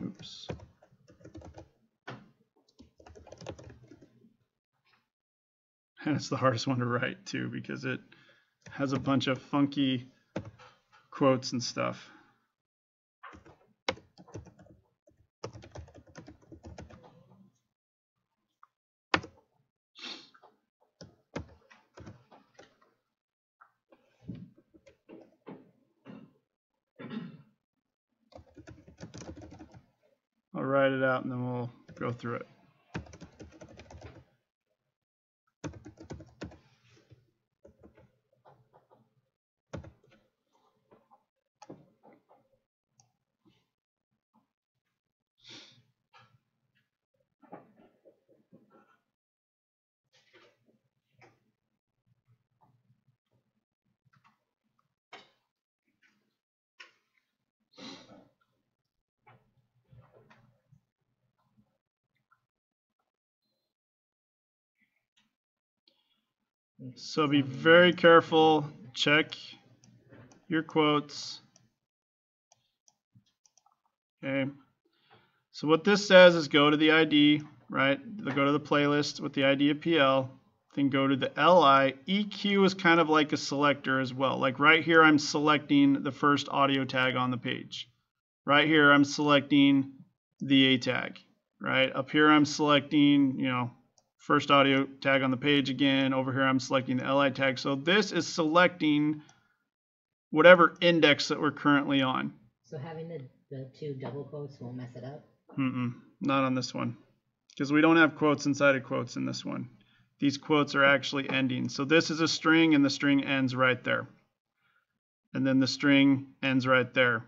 Oops. And it's the hardest one to write too, because it has a bunch of funky quotes and stuff. I'll write it out and then we'll go through it. So be very careful. Check your quotes. Okay. So what this says is go to the ID, right? Go to the playlist with the ID of PL. Then go to the LI. EQ is kind of like a selector as well. Like right here, I'm selecting the first audio tag on the page. Right here, I'm selecting the A tag. Right up here, I'm selecting, first audio tag on the page again. Over here, I'm selecting the LI tag. So this is selecting whatever index that we're currently on. So having the two double quotes won't mess it up? Not on this one, because we don't have quotes inside of quotes in this one. These quotes are actually ending. So this is a string, and the string ends right there. And then the string ends right there.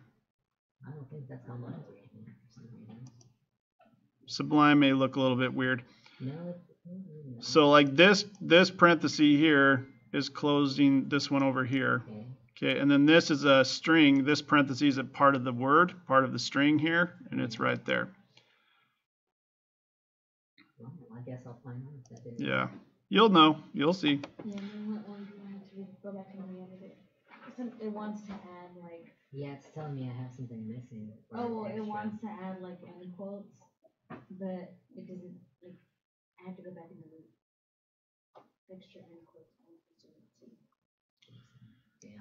I don't think that's how mine is working for some reason. Sublime may look a little bit weird. No. So like this parenthesis here is closing this one over here. Okay, and then this is a string. This parenthesis is a part of the word, part of the string here, and it's right there. Well, I guess I'll find out if that didn't. Yeah, you'll know. You'll see. Yeah, and then what one do I have to go back and re-edit it? It wants to add like. Yeah, it's telling me I have something missing. Oh well, extra. it wants to add like end quotes, but it doesn't like. I have to go back and delete extra end quotes.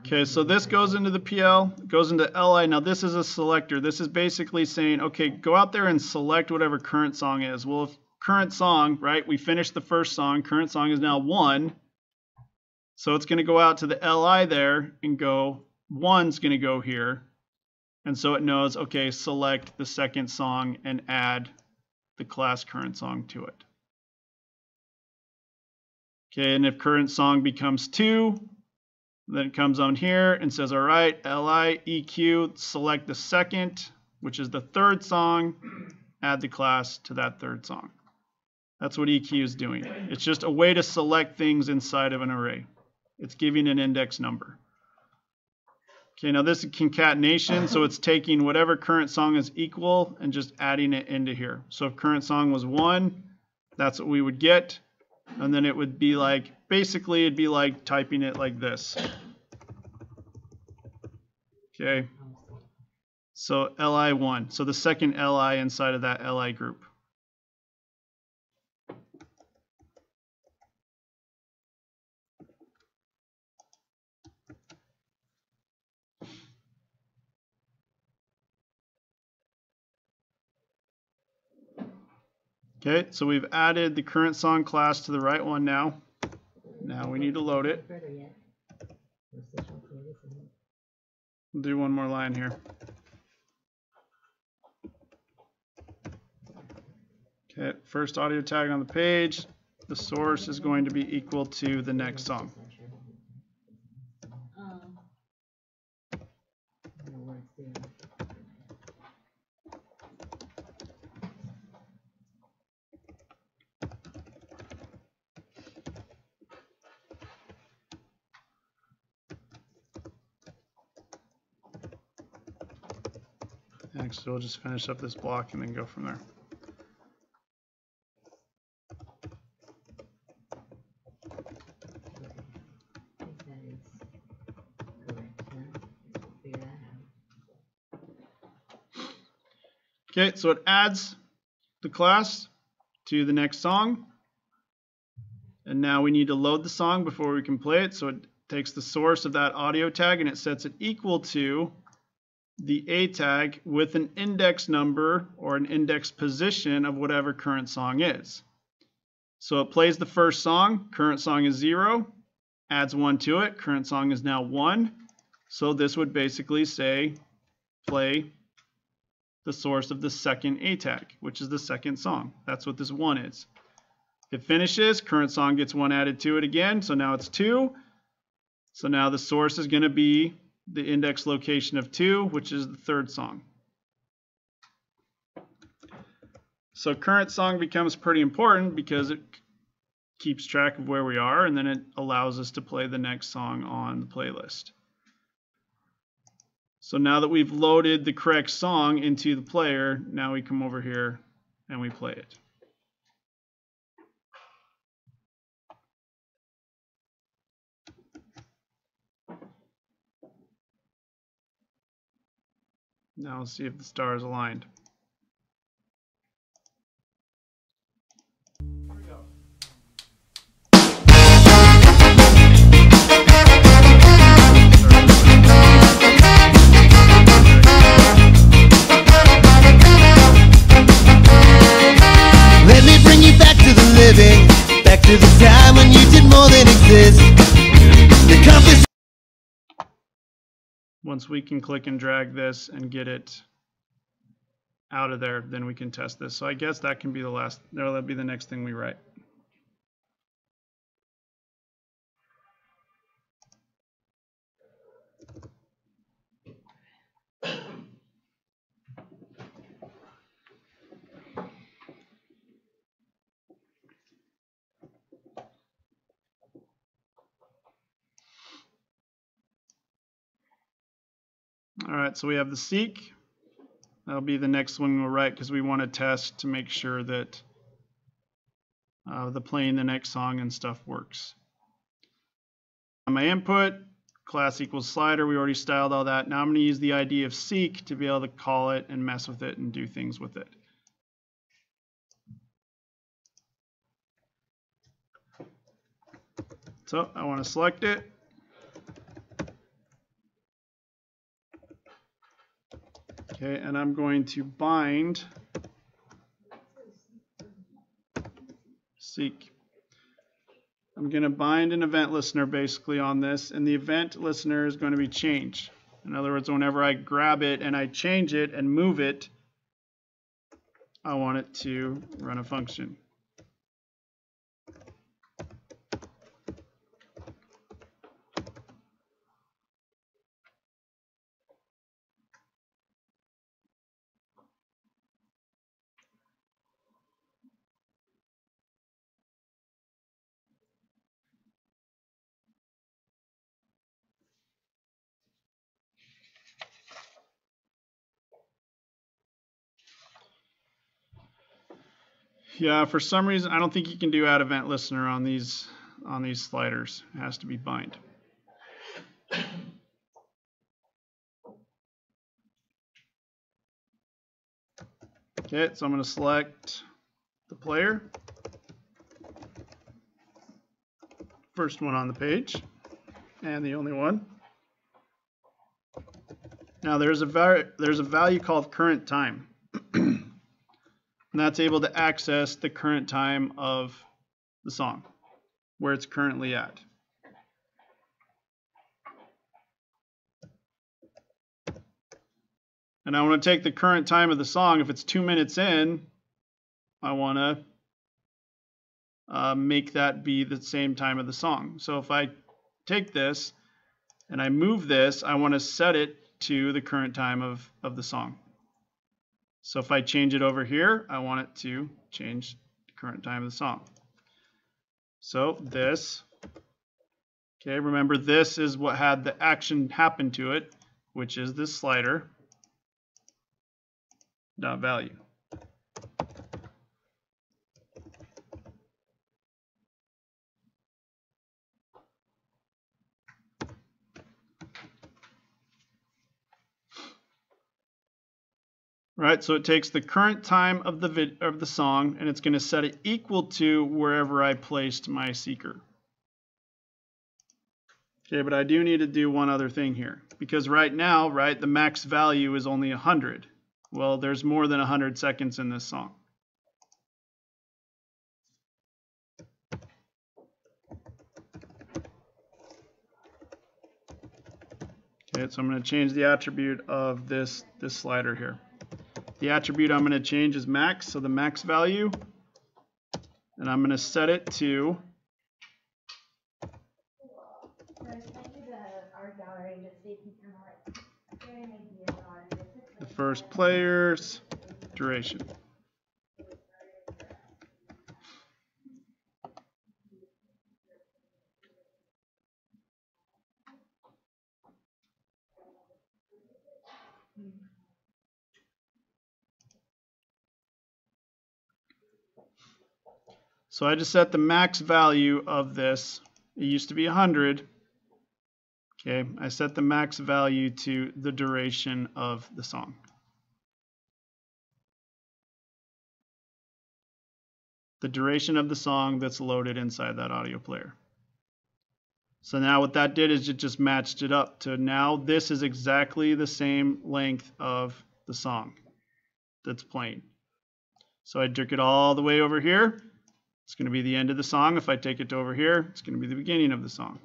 Okay, so this goes into the PL, goes into LI. Now this is a selector. This is basically saying, okay, go out there and select whatever current song is. Well, if current song, right, we finished the first song. Current song is now 1. So it's going to go out to the LI there and go, 1's going to go here. And so it knows, okay, select the second song and add the class current song to it. Okay, and if current song becomes 2, then it comes on here and says, all right, LI, EQ, select the second, which is the third song, add the class to that third song. That's what EQ is doing. It's just a way to select things inside of an array. It's giving an index number. Okay, now this is concatenation, so it's taking whatever current song is equal and just adding it into here. So if current song was 1, that's what we would get. And then it would be like, basically it'd be like typing it like this. Okay. So LI1. So the second LI inside of that LI group. Okay, so we've added the current song class to the right one now. Now we need to load it. We'll do one more line here. Okay, first audio tag on the page. The source is going to be equal to the next song. Next, we'll just finish up this block and then go from there. Okay, so it adds the class to the next song. And now we need to load the song before we can play it. So it takes the source of that audio tag and it sets it equal to the A tag with an index number or an index position of whatever current song is. So it plays the first song, current song is 0, adds 1 to it, current song is now 1. So this would basically say play the source of the second A tag, which is the second song. That's what this 1 is. It finishes, current song gets 1 added to it again, so now it's 2. So now the source is going to be the index location of 2, which is the third song. So current song becomes pretty important because it keeps track of where we are, and then it allows us to play the next song on the playlist. So now that we've loaded the correct song into the player, now we come over here and we play it. Now let's see if the star is aligned. Here we go. Let me bring you back to the living, back to the time when you did more than exist. The compass. Once we can click and drag this and get it out of there, then we can test this. So I guess that can be the last, that'll be the next thing we write. All right, so we have the seek. That'll be the next one we'll write because we want to test to make sure that the playing the next song and stuff works. On my input, class equals slider. We already styled all that. Now I'm going to use the ID of seek to be able to call it and mess with it and do things with it. So I want to select it. Okay, and I'm going to bind seek. I'm going to bind an event listener basically on this, and the event listener is going to be change. In other words, whenever I grab it and I change it and move it, I want it to run a function. Yeah, for some reason, I don't think you can do add event listener on these sliders. It has to be bind. Okay, so I'm going to select the player. First one on the page, and the only one. Now there's a value called current time. And that's able to access the current time of the song, where it's currently at. And I want to take the current time of the song. If it's 2 minutes in, I want to make that be the same time of the song. So if I take this and I move this, I want to set it to the current time of the song. So if I change it over here, I want it to change the current time of the song. So this, okay, remember this is what had the action happen to it, which is this slider dot value. Right, so it takes the current time of the song and it's going to set it equal to wherever I placed my seeker. Okay, but I do need to do one other thing here, because right now, right, the max value is only 100. Well, there's more than 100 seconds in this song. Okay, so I'm going to change the attribute of this slider here. The attribute I'm going to change is max, so the max value, and I'm going to set it to the first player's duration. So I just set the max value of this. It used to be 100. Okay, I set the max value to the duration of the song. the duration of the song that's loaded inside that audio player. So now what that did is it just matched it up to now this is exactly the same length of the song that's playing. So I jerk it all the way over here. It's going to be the end of the song. If I take it to over here, it's going to be the beginning of the song.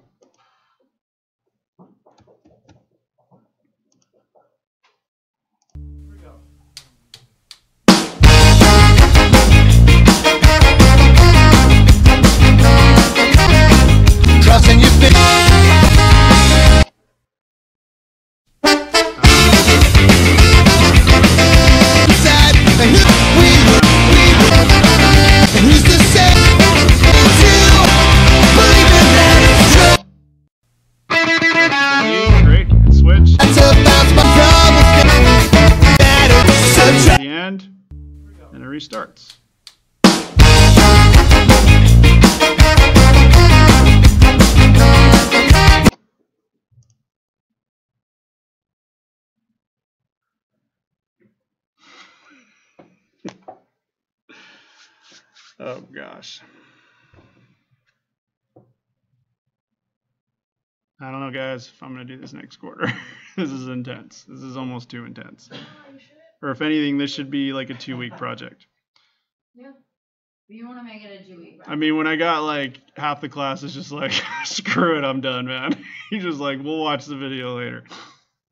Crossing your fingers. Who's to say to believe in that it's true? Great, switch. That's about my problems. Better subtract. The end, and it restarts. Oh gosh. I don't know, guys, if I'm going to do this next quarter. This is intense. This is almost too intense. Or if anything, this should be like a 2-week project. Yeah. You want to make it a 2-week, right? I mean, when I got like half the class is just like, screw it, I'm done, man. He's just like, we'll watch the video later.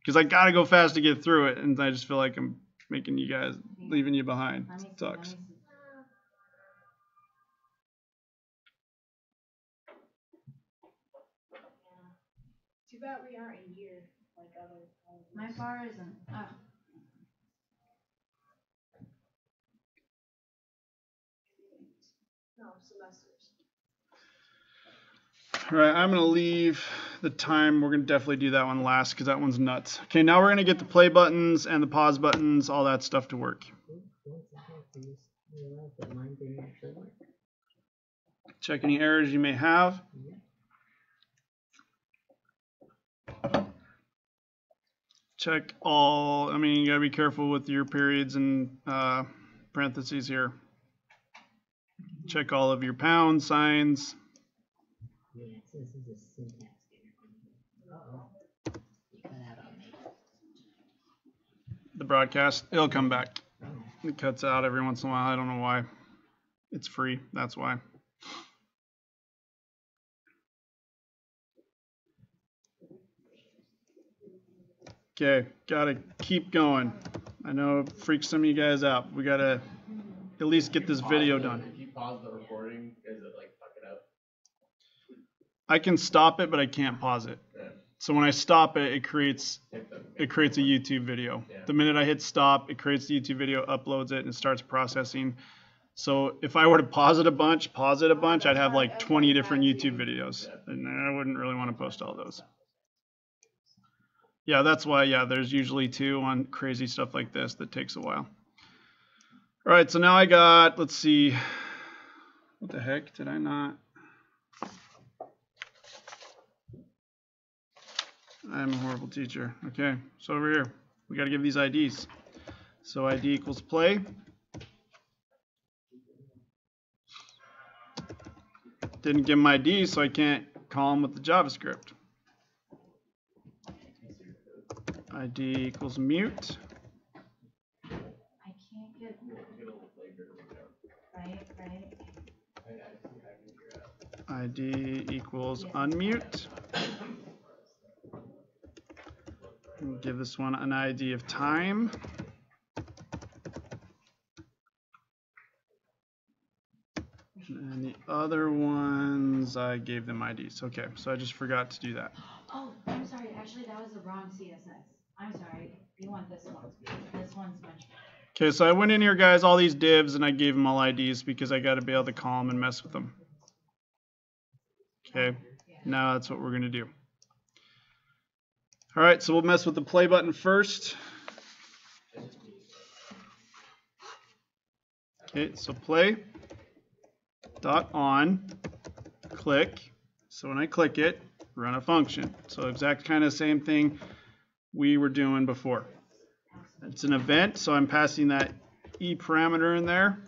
Because I got to go fast to get through it. And I just feel like I'm making you guys, leaving you behind. It sucks. Too bad we aren't in year like other. My bar isn't. Oh. No, semesters. All right, I'm going to leave the time. We're going to definitely do that one last because that one's nuts. Okay, now we're going to get the play buttons and the pause buttons, all that stuff to work. That mine didn't actually work. Check any errors you may have. Yeah. Check all, I mean, you gotta be careful with your periods and parentheses here. Check all of your pound signs. Yeah, so this is a syntax error. Uh-oh. You cut out on me. The broadcast, it'll come back. Oh. It cuts out every once in a while. I don't know why. It's free, that's why. Okay, gotta keep going. I know it freaks some of you guys out. We gotta at least get this video done. If you pause the recording, does it like fuck it up? I can stop it, but I can't pause it. Yeah. So when I stop it, it creates a YouTube video. Yeah. The minute I hit stop, it creates the YouTube video, uploads it, and it starts processing. So if I were to pause it a bunch, I'd have like 20 different YouTube videos, and I wouldn't really want to post all those. Yeah, that's why, yeah, there's usually 2 on crazy stuff like this that takes a while. All right, so now I got, let's see, what the heck, did I not? I'm a horrible teacher. Okay, so over here, we got to give these IDs. So ID equals play. Didn't give them ID, so I can't call them with the JavaScript. ID equals mute. I can't get. Right. ID equals unmute. We'll give this one an ID of time. And the other ones, I gave them IDs. Okay, so I just forgot to do that. Oh, I'm sorry. Actually, that was the wrong CSS. I'm sorry. You want this one. This one's much better. Okay, so I went in here, guys, all these divs, and I gave them all IDs because I got to be able to call them and mess with them. Okay, now that's what we're going to do. All right, so we'll mess with the play button first. Okay, so play dot on click. So when I click it, run a function. So exact kind of same thing we were doing before. It's an event, so I'm passing that E parameter in there.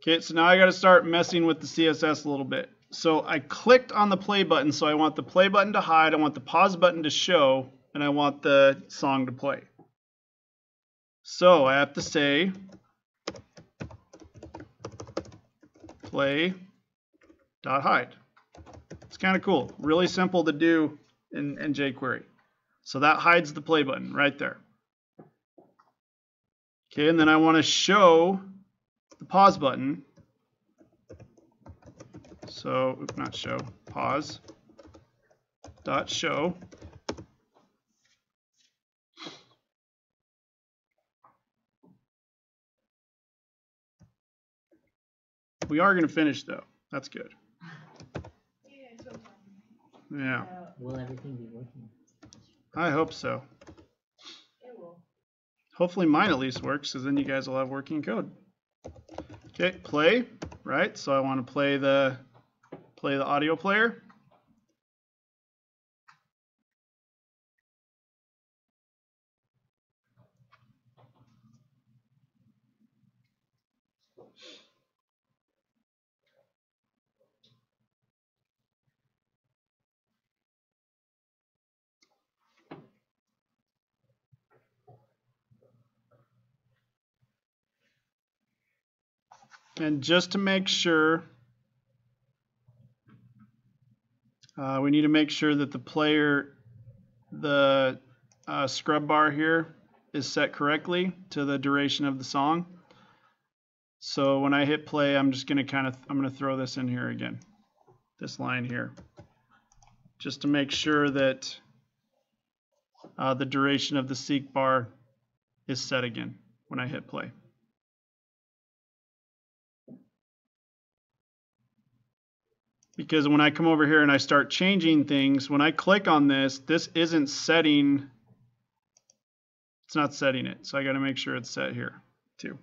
Okay, so now I got to start messing with the CSS a little bit. So I clicked on the play button, so I want the play button to hide, I want the pause button to show, and I want the song to play. So I have to say play.hide. It's kind of cool. Really simple to do in jQuery. So that hides the play button right there. Okay, and then I want to show the pause button. So, not show, pause dot show. We are going to finish though. That's good. Yeah. Will everything be working? I hope so. It will. Hopefully mine at least works, because then you guys will have working code. Okay, play, right? So I want to play the audio player. And just to make sure, we need to make sure that the scrub bar here is set correctly to the duration of the song. So when I hit play, I'm just going to I'm going to throw this in here again, this line here, just to make sure that the duration of the seek bar is set again when I hit play. Because when I come over here and I start changing things, when I click on this isn't setting, it's not setting it. So I got to make sure it's set here too.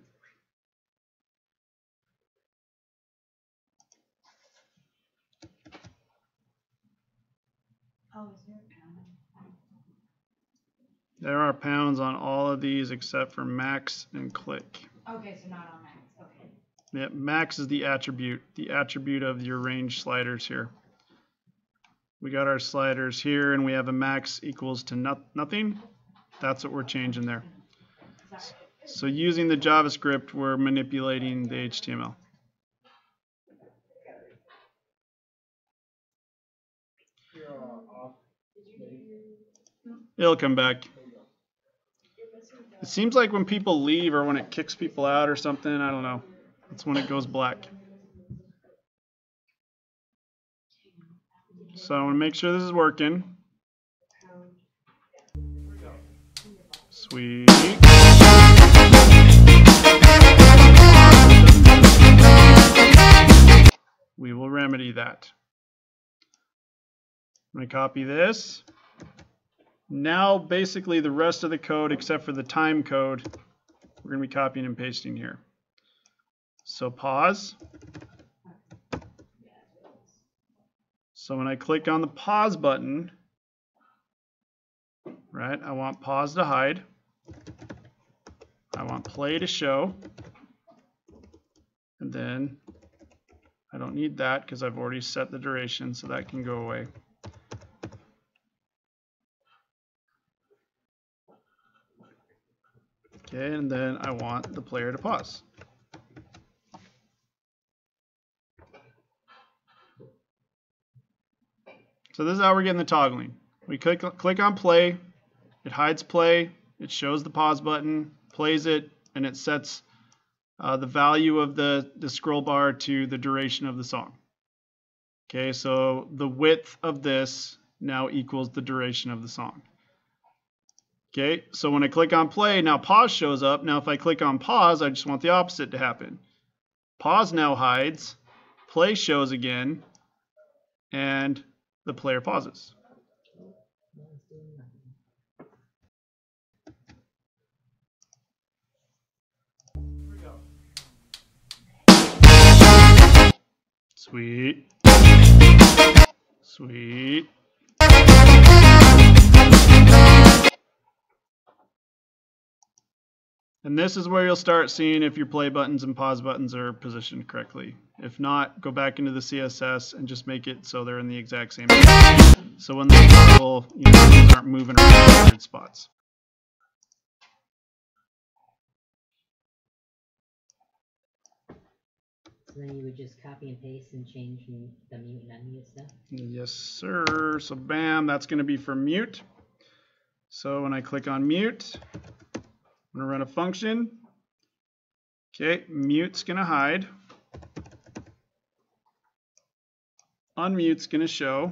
Oh, is there a pound? There are pounds on all of these except for max and click. Okay, so not on max. Okay. Yep, max is the attribute of your range sliders here. We got our sliders here, and we have a max equals to nothing. That's what we're changing there. So using the JavaScript, we're manipulating the HTML. It'll come back. It seems like when people leave or when it kicks people out or something, I don't know. That's when it goes black. So I want to make sure this is working. Sweet. We will remedy that. I'm going to copy this. Now basically the rest of the code except for the time code, we're going to be copying and pasting here. So pause. So when I click on the pause button, right, I want pause to hide. I want play to show. And then I don't need that because I've already set the duration, so that can go away. Okay, and then I want the player to pause. So this is how we're getting the toggling. We click on play, it hides play, it shows the pause button, plays it, and it sets the value of the scroll bar to the duration of the song. Okay, so the width of this now equals the duration of the song. Okay, so when I click on play, now pause shows up. Now if I click on pause, I just want the opposite to happen. Pause now hides, play shows again, and the player pauses. Sweet. Sweet. And this is where you'll start seeing if your play buttons and pause buttons are positioned correctly. If not, go back into the CSS and just make it so they're in the exact same spot. So when they toggle, these aren't moving around in weird spots. So then you would just copy and paste and change the mute and unmute stuff? Yes, sir. So bam, that's going to be for mute. So when I click on mute, I'm going to run a function. Okay, mute's going to hide. Unmute's going to show.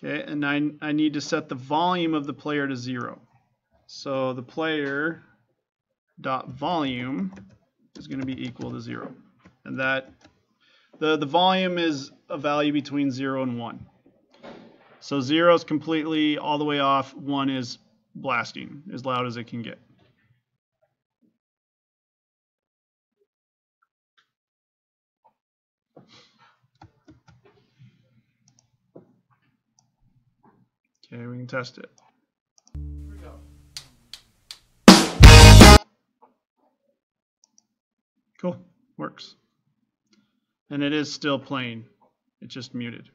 Okay, and I need to set the volume of the player to 0. So the player dot volume is going to be equal to 0. And that the volume is a value between 0 and 1. So 0 is completely all the way off, 1 is blasting as loud as it can get. Okay, we can test it. Here we go. Cool, works. And it is still playing, it's just muted.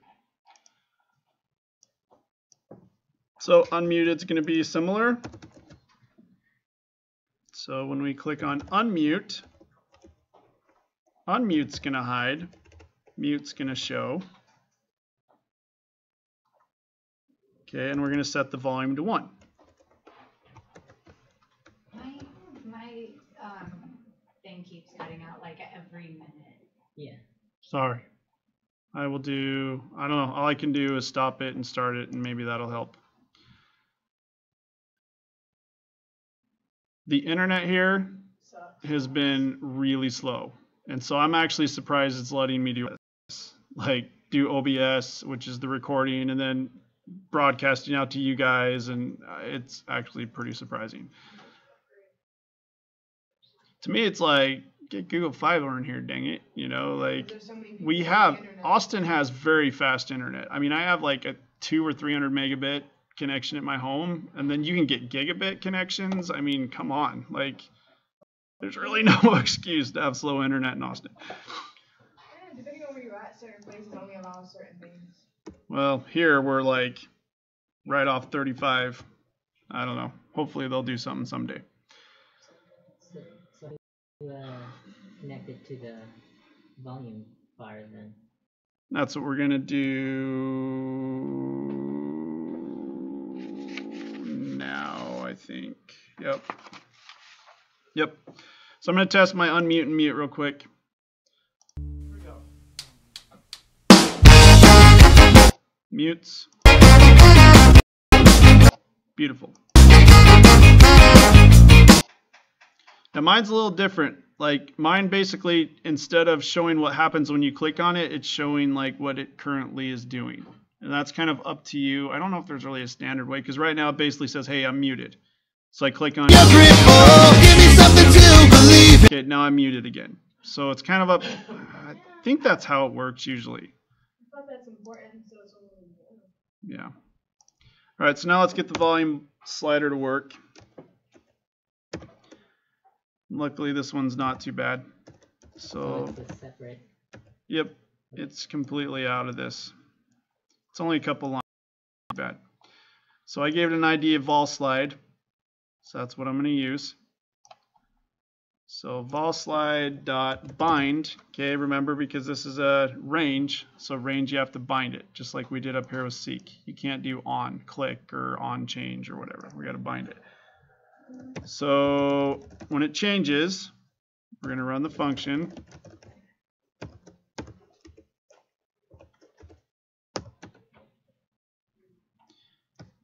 So unmuted is going to be similar. So when we click on unmute, unmute's going to hide, mute's going to show. Okay, and we're going to set the volume to 1. My thing keeps cutting out like every minute. Yeah. Sorry. I will do, I don't know, all I can do is stop it and start it, and maybe that'll help. The internet here has been really slow, and so I'm actually surprised it's letting me do this. Like do OBS, which is the recording, and then broadcasting out to you guys, and it's actually pretty surprising. To me, it's like, get Google Fiber in here, dang it. You know, like we have, Austin has very fast internet. I mean, I have like a 200 or 300 megabit connection at my home, and then you can get gigabit connections. I mean, come on, like there's really no excuse to have slow internet in Austin. And depending on where you're at, certain places only allow certain things. Well, here we're like right off 35. I don't know. Hopefully they'll do something someday. So connect it to the volume bar then. That's what we're gonna do now, I think. Yep. So I'm gonna test my unmute and mute real quick. Here we go. Mutes. Beautiful. Now mine's a little different. Like mine basically, instead of showing what happens when you click on it, it's showing like what it currently is doing. And that's kind of up to you. I don't know if there's really a standard way, because right now it basically says, hey, I'm muted. So I click on it. Okay, now I'm muted again. So it's kind of up. I think that's how it works usually. I thought that's important, so it's only important. Yeah. All right, so now let's get the volume slider to work. Luckily, this one's not too bad. So, it's separate. yep, it's completely out of this. It's only a couple lines. Not bad. So I gave it an ID of vol slide. So that's what I'm going to use. So vol slide dot bind. Okay, remember, because this is a range. So range, you have to bind it, just like we did up here with seek. You can't do on click or on change or whatever. We got to bind it. So when it changes, we're going to run the function.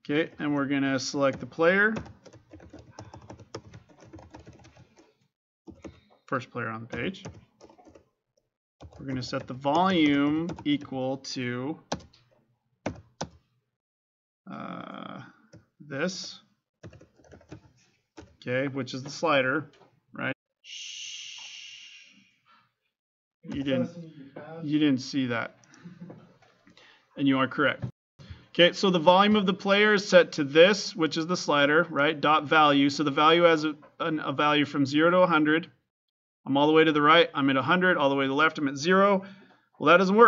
Okay, and we're going to select the player. First player on the page. We're going to set the volume equal to this. Okay, which is the slider, right? You didn't see that. And you are correct. Okay, so the volume of the player is set to this, which is the slider, right? Dot value. So the value has a value from 0 to 100. I'm all the way to the right, I'm at 100. All the way to the left, I'm at 0. Well, that doesn't work.